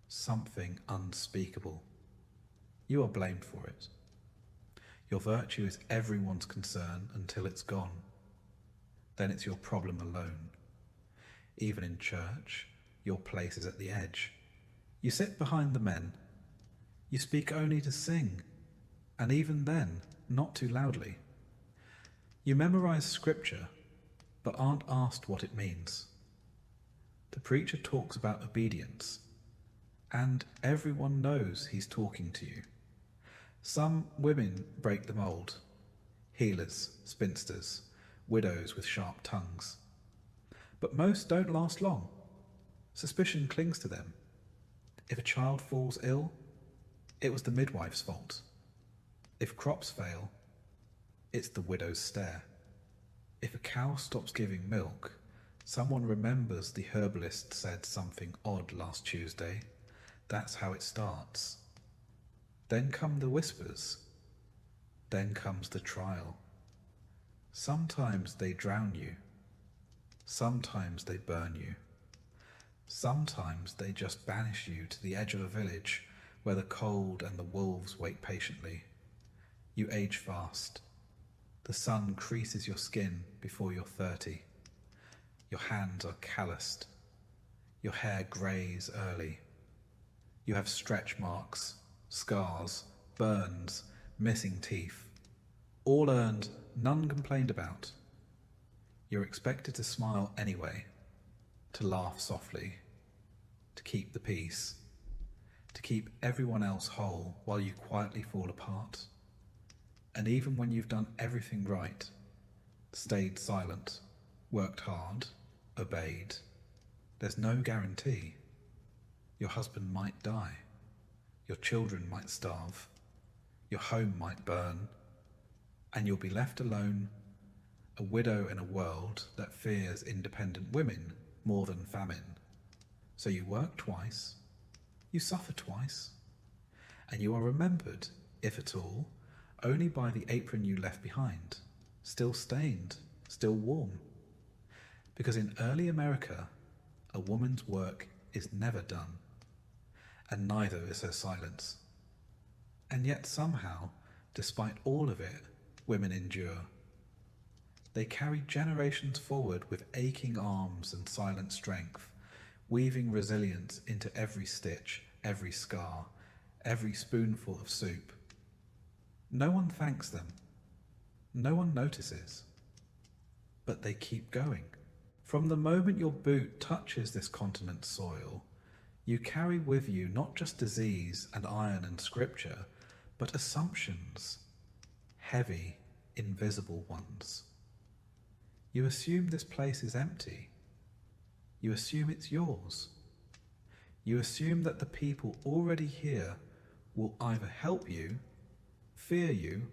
something unspeakable, you are blamed for it. Your virtue is everyone's concern until it's gone. Then it's your problem alone. Even in church, your place is at the edge. You sit behind the men. You speak only to sing, and even then, not too loudly. You memorize scripture, but aren't asked what it means. The preacher talks about obedience, and everyone knows he's talking to you. Some women break the mold. Healers, spinsters, widows with sharp tongues. But most don't last long. Suspicion clings to them. If a child falls ill, it was the midwife's fault. If crops fail, it's the widow's stare. If a cow stops giving milk, someone remembers the herbalist said something odd last Tuesday. That's how it starts. Then come the whispers. Then comes the trial. Sometimes they drown you. Sometimes they burn you. Sometimes they just banish you to the edge of a village where the cold and the wolves wait patiently. You age fast. The sun creases your skin before you're 30. Your hands are calloused. Your hair greys early. You have stretch marks, scars, burns, missing teeth. All earned, none complained about. You're expected to smile anyway, to laugh softly, to keep the peace, to keep everyone else whole while you quietly fall apart. And even when you've done everything right, stayed silent, worked hard, obeyed, there's no guarantee. Your husband might die. Your children might starve. Your home might burn. And you'll be left alone, a widow in a world that fears independent women more than famine. So you work twice, you suffer twice, and you are remembered, if at all, only by the apron you left behind, still stained, still warm. Because in early America, a woman's work is never done, and neither is her silence. And yet somehow, despite all of it, women endure. They carry generations forward with aching arms and silent strength, weaving resilience into every stitch, every scar, every spoonful of soup. No one thanks them. No one notices. But they keep going. From the moment your boot touches this continent's soil, you carry with you not just disease and iron and scripture, but assumptions, heavy, invisible ones. You assume this place is empty. You assume it's yours. You assume that the people already here will either help you, fear you,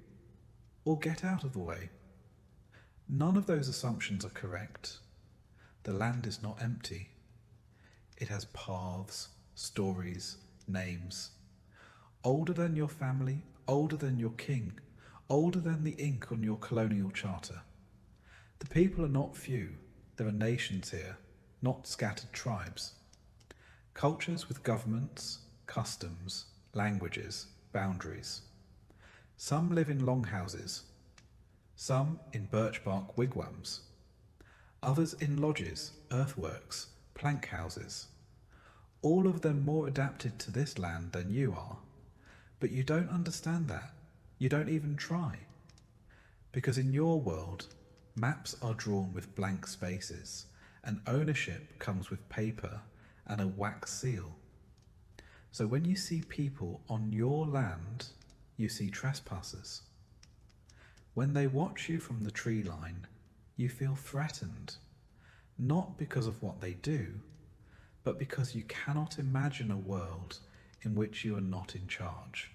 or get out of the way. None of those assumptions are correct. The land is not empty. It has paths, stories, names. Older than your family, older than your king, older than the ink on your colonial charter. The people are not few. There are nations here, not scattered tribes. Cultures with governments, customs, languages, boundaries. Some live in longhouses, some in birch bark wigwams, others in lodges, earthworks, plank houses. All of them more adapted to this land than you are. But you don't understand that. You don't even try. Because in your world, maps are drawn with blank spaces, and ownership comes with paper and a wax seal. So when you see people on your land, you see trespassers. When they watch you from the tree line, you feel threatened, not because of what they do, but because you cannot imagine a world in which you are not in charge.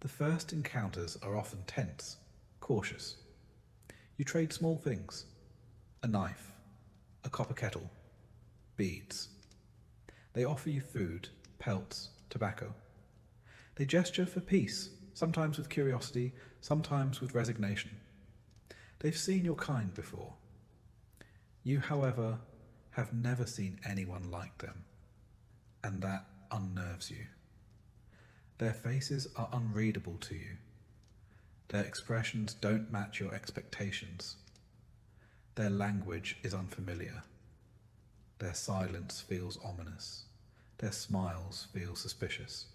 The first encounters are often tense, cautious. You trade small things: a knife, a copper kettle, beads. They offer you food, pelts, tobacco. They gesture for peace, sometimes with curiosity, sometimes with resignation. They've seen your kind before. You, however, have never seen anyone like them, and that unnerves you. Their faces are unreadable to you. Their expressions don't match your expectations. Their language is unfamiliar. Their silence feels ominous. Their smiles feel suspicious.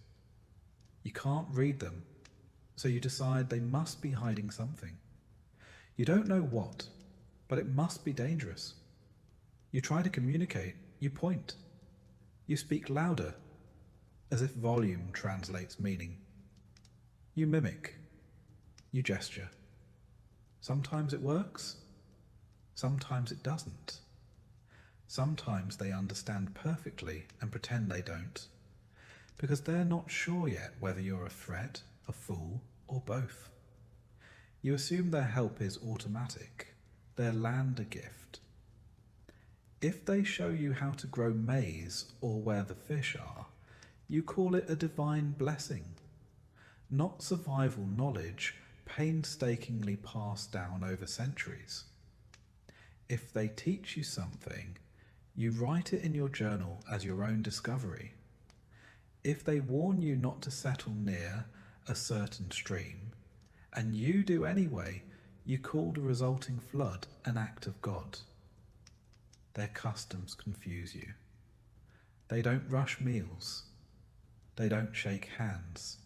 You can't read them, so you decide they must be hiding something. You don't know what, but it must be dangerous. You try to communicate, you point. You speak louder, as if volume translates meaning. You mimic. You gesture. Sometimes it works, sometimes it doesn't. Sometimes they understand perfectly and pretend they don't, because they're not sure yet whether you're a threat, a fool, or both. You assume their help is automatic, their land a gift. If they show you how to grow maize or where the fish are, you call it a divine blessing, not survival knowledge painstakingly passed down over centuries. If they teach you something, you write it in your journal as your own discovery. If they warn you not to settle near a certain stream, and you do anyway, you call the resulting flood an act of God. Their customs confuse you. They don't rush meals. They don't shake hands.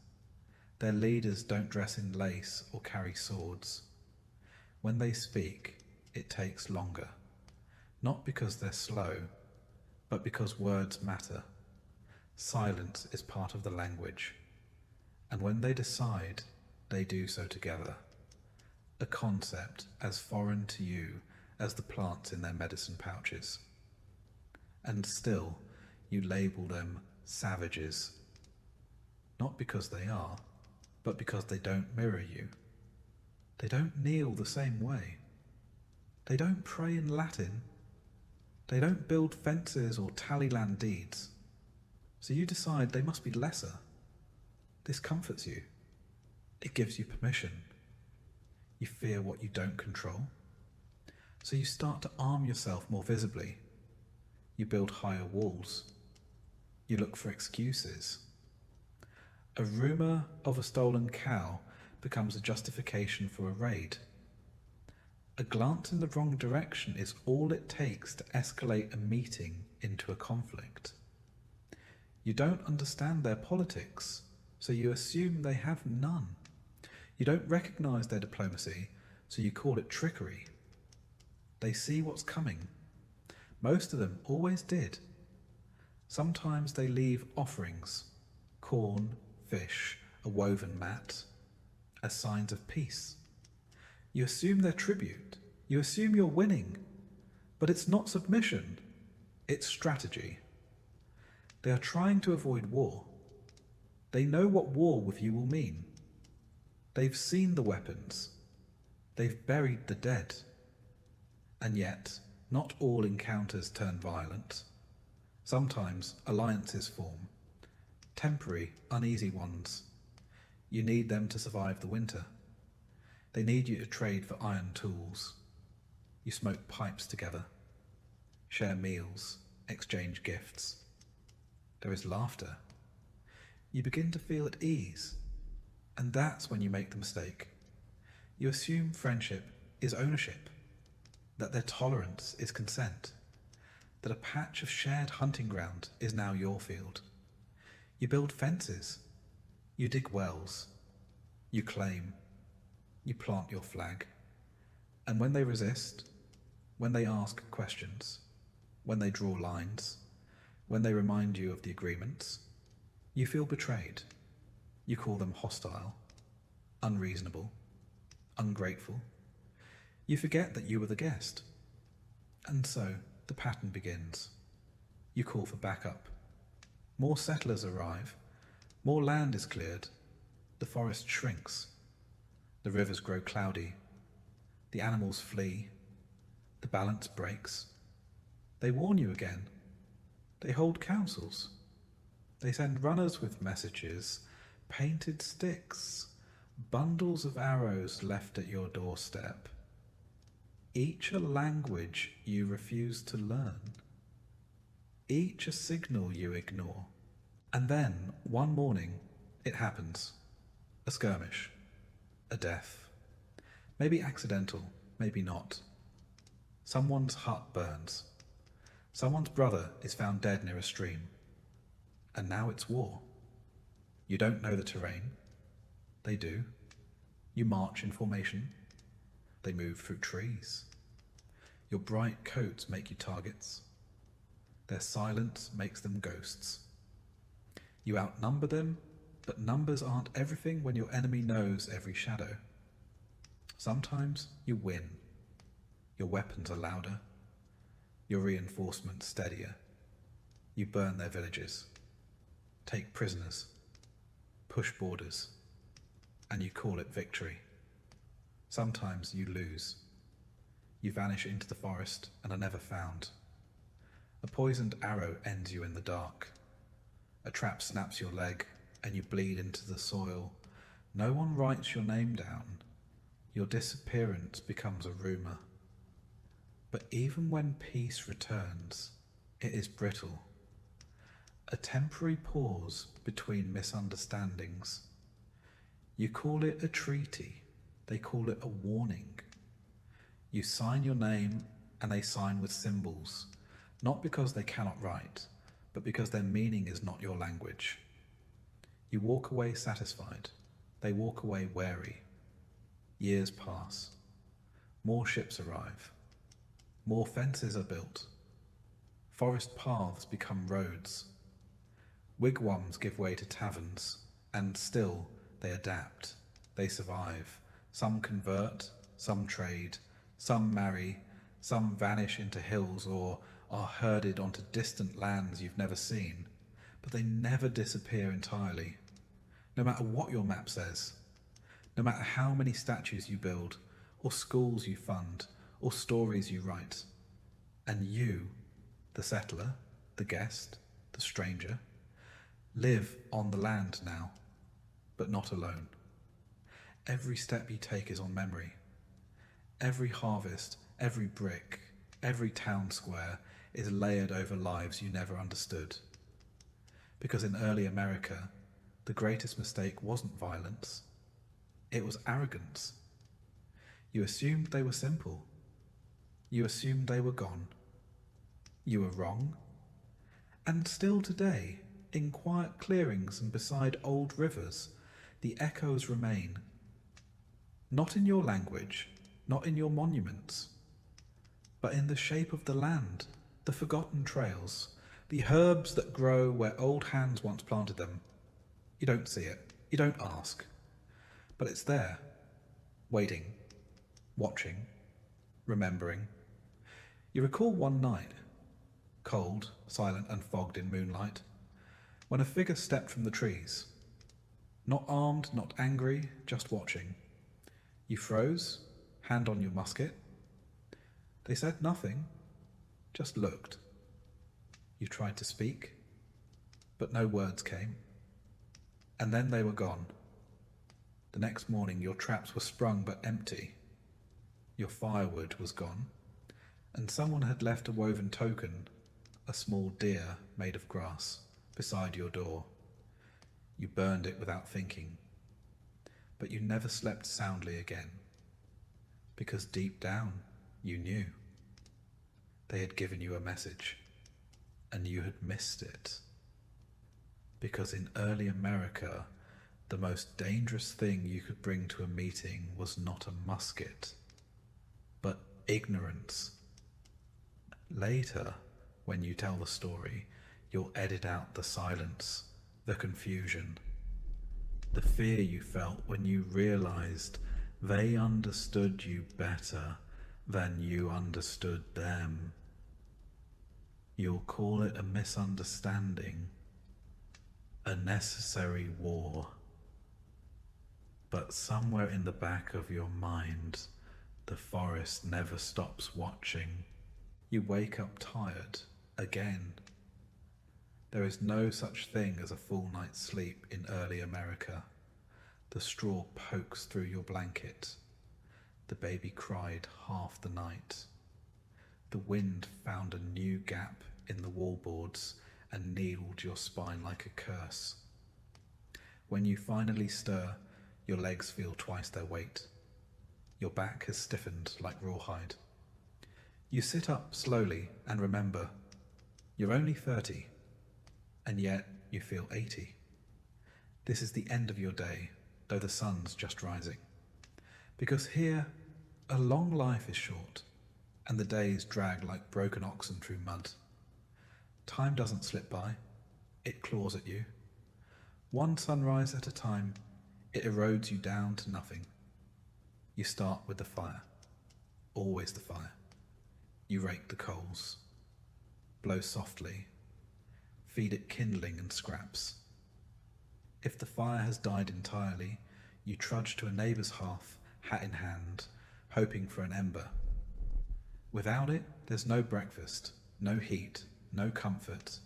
Their leaders don't dress in lace or carry swords. When they speak, it takes longer, not because they're slow, but because words matter. Silence is part of the language, and when they decide, they do so together, a concept as foreign to you as the plants in their medicine pouches. And still, you label them savages, not because they are, but because they don't mirror you. They don't kneel the same way. They don't pray in Latin. They don't build fences or tally land deeds. So you decide they must be lesser. This comforts you. It gives you permission. You fear what you don't control. So you start to arm yourself more visibly. You build higher walls. You look for excuses. A rumour of a stolen cow becomes a justification for a raid. A glance in the wrong direction is all it takes to escalate a meeting into a conflict. You don't understand their politics, so you assume they have none. You don't recognise their diplomacy, so you call it trickery. They see what's coming. Most of them always did. Sometimes they leave offerings, corn, fish, a woven mat, as signs of peace. You assume they're tribute. You assume you're winning. But it's not submission. It's strategy. They are trying to avoid war. They know what war with you will mean. They've seen the weapons. They've buried the dead. And yet, not all encounters turn violent. Sometimes alliances form. Temporary, uneasy ones. You need them to survive the winter. They need you to trade for iron tools. You smoke pipes together, share meals, exchange gifts. There is laughter. You begin to feel at ease, and that's when you make the mistake. You assume friendship is ownership, that their tolerance is consent, that a patch of shared hunting ground is now your field. You build fences, you dig wells, you claim, you plant your flag, and when they resist, when they ask questions, when they draw lines, when they remind you of the agreements, you feel betrayed. You call them hostile, unreasonable, ungrateful. You forget that you were the guest. And so the pattern begins. You call for backup. More settlers arrive. More land is cleared. The forest shrinks. The rivers grow cloudy. The animals flee. The balance breaks. They warn you again. They hold councils. They send runners with messages, painted sticks, bundles of arrows left at your doorstep. Each a language you refuse to learn. Each a signal you ignore. And then, one morning, it happens. A skirmish. A death. Maybe accidental, maybe not. Someone's hut burns. Someone's brother is found dead near a stream. And now it's war. You don't know the terrain. They do. You march in formation. They move through trees. Your bright coats make you targets. Their silence makes them ghosts. You outnumber them, but numbers aren't everything when your enemy knows every shadow. Sometimes you win. Your weapons are louder. Your reinforcements steadier. You burn their villages, take prisoners, push borders, and you call it victory. Sometimes you lose. You vanish into the forest and are never found. A poisoned arrow ends you in the dark. A trap snaps your leg and you bleed into the soil. No one writes your name down. Your disappearance becomes a rumour. But even when peace returns, it is brittle. A temporary pause between misunderstandings. You call it a treaty. They call it a warning. You sign your name and they sign with symbols, not because they cannot write, but because their meaning is not your language. You walk away satisfied. They walk away wary. Years pass. More ships arrive. More fences are built. Forest paths become roads. Wigwams give way to taverns, and still they adapt. They survive. Some convert, some trade, some marry, some vanish into hills or are herded onto distant lands you've never seen, but they never disappear entirely, no matter what your map says, no matter how many statues you build, or schools you fund, or stories you write. And you, the settler, the guest, the stranger, live on the land now, but not alone. Every step you take is on memory. Every harvest, every brick, every town square is layered over lives you never understood. Because in early America, the greatest mistake wasn't violence, it was arrogance. You assumed they were simple. You assumed they were gone. You were wrong. And still today, in quiet clearings and beside old rivers, the echoes remain. Not in your language, not in your monuments, but in the shape of the land, the forgotten trails, the herbs that grow where old hands once planted them. You don't see it, you don't ask, but it's there, waiting, watching, remembering. You recall one night, cold, silent and fogged in moonlight, when a figure stepped from the trees. Not armed, not angry, just watching. You froze, hand on your musket. They said nothing, just looked. You tried to speak, but no words came. And then they were gone. The next morning your traps were sprung but empty. Your firewood was gone, and someone had left a woven token, a small deer made of grass, beside your door. You burned it without thinking, but you never slept soundly again, because deep down you knew. They had given you a message, and you had missed it. Because in early America, the most dangerous thing you could bring to a meeting was not a musket, but ignorance. Later, when you tell the story, you'll edit out the silence, the confusion, the fear you felt when you realized they understood you better than you understood them. You'll call it a misunderstanding, a necessary war. But somewhere in the back of your mind, the forest never stops watching. You wake up tired again. There is no such thing as a full night's sleep in early America. The straw pokes through your blanket. The baby cried half the night. The wind found a new gap in the wallboards and needled your spine like a curse. When you finally stir, your legs feel twice their weight. Your back has stiffened like rawhide. You sit up slowly and remember, you're only 30, and yet you feel 80. This is the end of your day, though the sun's just rising. Because here, a long life is short, and the days drag like broken oxen through mud. Time doesn't slip by, it claws at you. One sunrise at a time, it erodes you down to nothing. You start with the fire, always the fire. You rake the coals, blow softly, feed it kindling and scraps. If the fire has died entirely, you trudge to a neighbour's hearth, hat in hand, hoping for an ember. Without it, there's no breakfast, no heat, no comfort,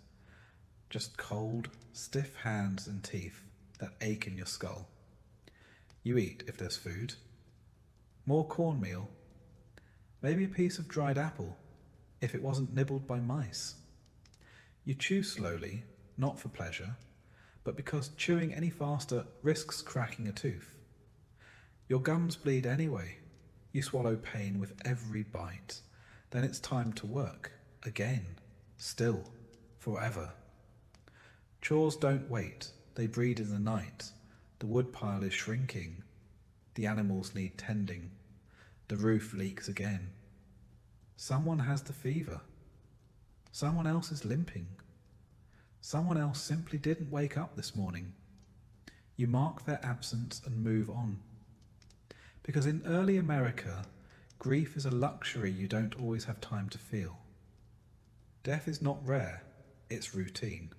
just cold, stiff hands and teeth that ache in your skull. You eat if there's food. More cornmeal, maybe a piece of dried apple, if it wasn't nibbled by mice. You chew slowly, not for pleasure, but because chewing any faster risks cracking a tooth. Your gums bleed anyway. You swallow pain with every bite. Then it's time to work, again, still, forever. Chores don't wait, they breed in the night. The woodpile is shrinking. The animals need tending. The roof leaks again. Someone has the fever. Someone else is limping. Someone else simply didn't wake up this morning. You mark their absence and move on. Because in early America, grief is a luxury you don't always have time to feel. Death is not rare, it's routine.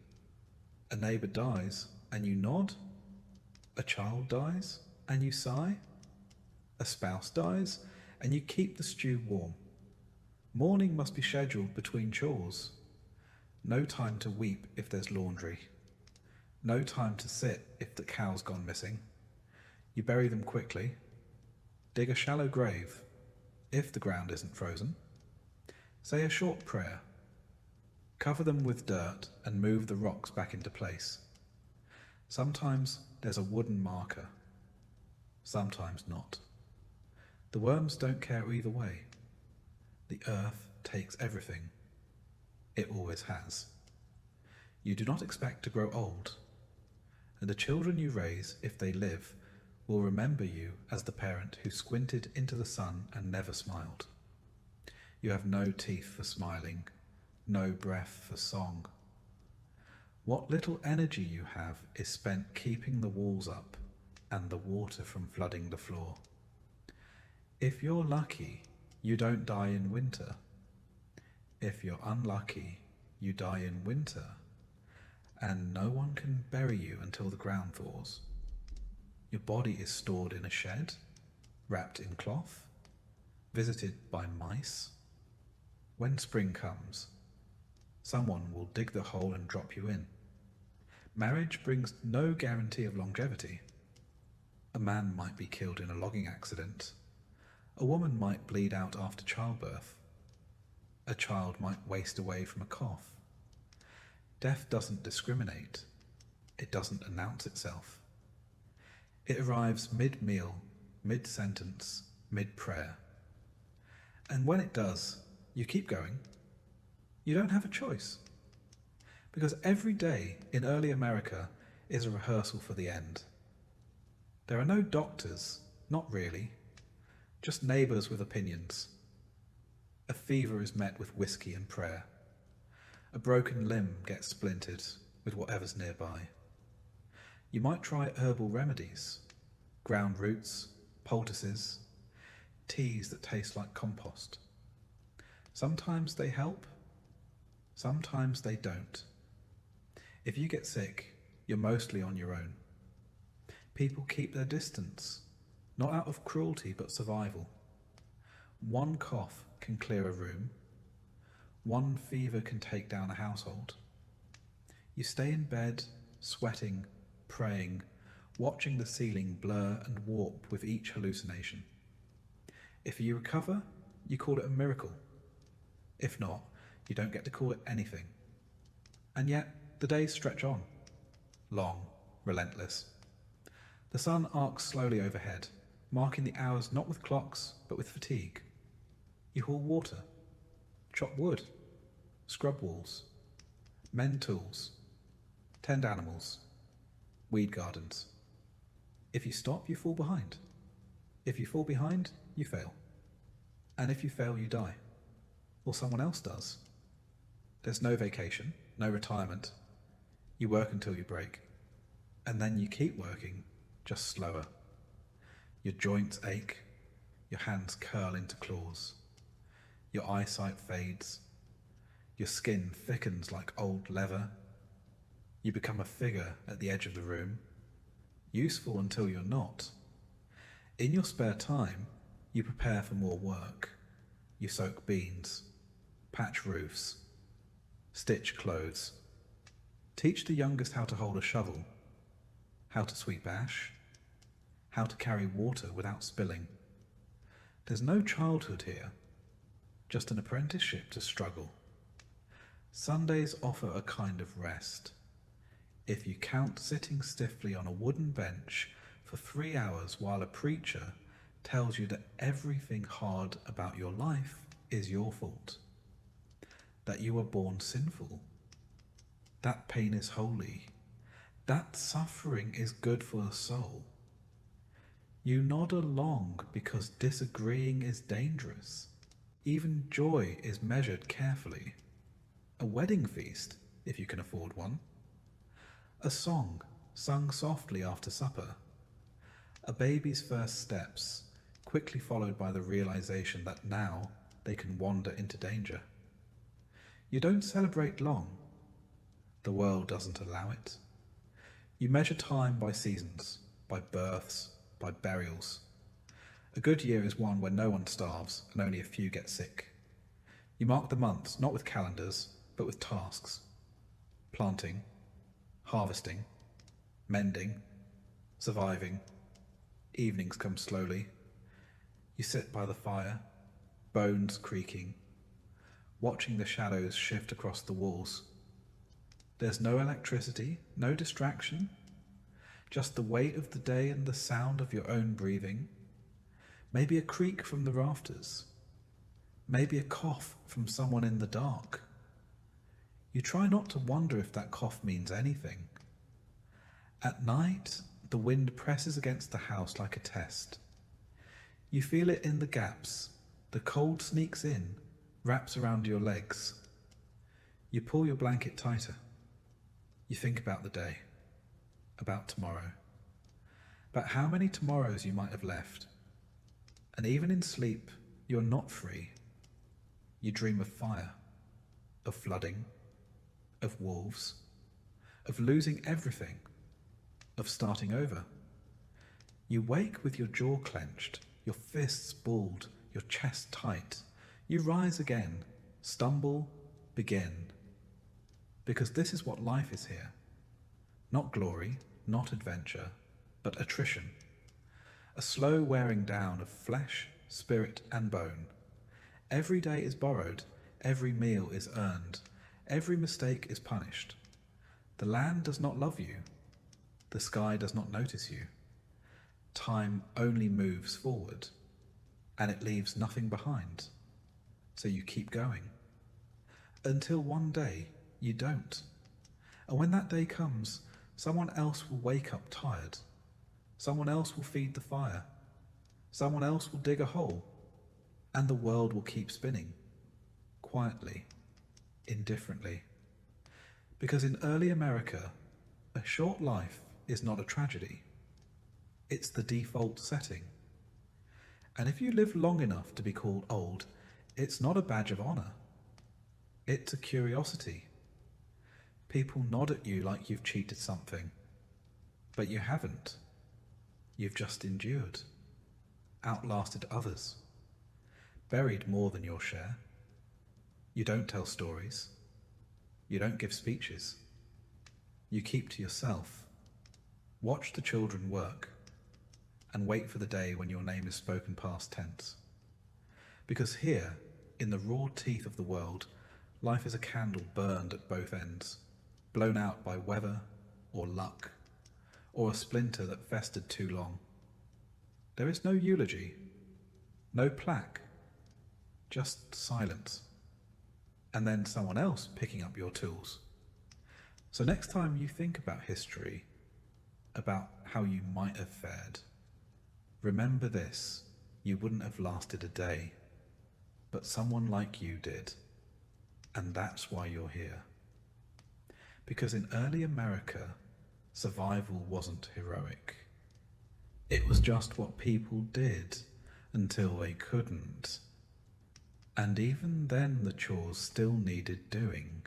A neighbour dies and you nod. A child dies and you sigh. A spouse dies and you keep the stew warm. Mourning must be scheduled between chores. No time to weep if there's laundry. No time to sit if the cow's gone missing. You bury them quickly. Dig a shallow grave, if the ground isn't frozen. Say a short prayer. Cover them with dirt and move the rocks back into place. Sometimes there's a wooden marker. Sometimes not. The worms don't care either way. The earth takes everything. It always has. You do not expect to grow old, and the children you raise, if they live, will remember you as the parent who squinted into the sun and never smiled. You have no teeth for smiling, no breath for song. What little energy you have is spent keeping the walls up and the water from flooding the floor. If you're lucky, you don't die in winter. If you're unlucky, you die in winter, and no one can bury you until the ground thaws. Your body is stored in a shed, wrapped in cloth, visited by mice. When spring comes, someone will dig the hole and drop you in. Marriage brings no guarantee of longevity. A man might be killed in a logging accident. A woman might bleed out after childbirth. A child might waste away from a cough. Death doesn't discriminate. It doesn't announce itself. It arrives mid-meal, mid-sentence, mid-prayer. And when it does, you keep going. You don't have a choice. Because every day in early America is a rehearsal for the end. There are no doctors, not really, just neighbours with opinions. A fever is met with whiskey and prayer. A broken limb gets splintered with whatever's nearby. You might try herbal remedies, ground roots, poultices, teas that taste like compost. Sometimes they help, Sometimes they don't. If you get sick, you're mostly on your own. People keep their distance, not out of cruelty but survival. One cough can clear a room. One fever can take down a household. You stay in bed, sweating, praying, watching the ceiling blur and warp with each hallucination. If you recover, you call it a miracle. If not, you don't get to call it anything. And yet, the days stretch on. Long, relentless. The sun arcs slowly overhead, marking the hours not with clocks, but with fatigue. You haul water, chop wood, scrub walls, mend tools, tend animals, weed gardens. If you stop, you fall behind. If you fall behind, you fail. And if you fail, you die. Or someone else does. There's no vacation, no retirement. You work until you break. And then you keep working, just slower. Your joints ache, your hands curl into claws. Your eyesight fades. Your skin thickens like old leather. You become a figure at the edge of the room, useful until you're not. In your spare time, you prepare for more work. You soak beans, patch roofs, stitch clothes, teach the youngest how to hold a shovel, how to sweep ash, how to carry water without spilling. There's no childhood here, just an apprenticeship to struggle. Sundays offer a kind of rest. If you count sitting stiffly on a wooden bench for 3 hours while a preacher tells you that everything hard about your life is your fault, that you were born sinful, that pain is holy, that suffering is good for the soul. You nod along because disagreeing is dangerous. Even joy is measured carefully. A wedding feast, if you can afford one. A song sung softly after supper. A baby's first steps, quickly followed by the realization that now they can wander into danger. You don't celebrate long. The world doesn't allow it. You measure time by seasons, by births, by burials. A good year is one where no one starves and only a few get sick. You mark the months not with calendars, but with tasks. Planting, harvesting, mending, surviving. Evenings come slowly. You sit by the fire, bones creaking, watching the shadows shift across the walls. There's no electricity, no distraction, just the weight of the day and the sound of your own breathing. Maybe a creak from the rafters, maybe a cough from someone in the dark. You try not to wonder if that cough means anything. At night, the wind presses against the house like a test. You feel it in the gaps. The cold sneaks in, wraps around your legs. You pull your blanket tighter. You think about the day, about tomorrow, about how many tomorrows you might have left. And even in sleep, you're not free. You dream of fire, of flooding, of wolves, of losing everything, of starting over. You wake with your jaw clenched, your fists balled, your chest tight. You rise again, stumble, begin. Because this is what life is here. Not glory, not adventure, but attrition. A slow wearing down of flesh, spirit, and bone. Every day is borrowed, every meal is earned, every mistake is punished. The land does not love you. The sky does not notice you. Time only moves forward, and it leaves nothing behind. So you keep going. Until one day, you don't. And when that day comes, someone else will wake up tired. Someone else will feed the fire. Someone else will dig a hole. And the world will keep spinning. Quietly. Indifferently. Because in early America, a short life is not a tragedy. It's the default setting. And if you live long enough to be called old, it's not a badge of honor. It's a curiosity. People nod at you like you've cheated something, but you haven't. You've just endured, outlasted others, buried more than your share. You don't tell stories. You don't give speeches. You keep to yourself. Watch the children work and wait for the day when your name is spoken past tense. Because here, in the raw teeth of the world, life is a candle burned at both ends, blown out by weather or luck, or a splinter that festered too long. There is no eulogy, no plaque, just silence, and then someone else picking up your tools. So next time you think about history, about how you might have fared, remember this: you wouldn't have lasted a day, but someone like you did, and that's why you're here. Because in early America, survival wasn't heroic. It was just what people did until they couldn't. And even then the chores still needed doing.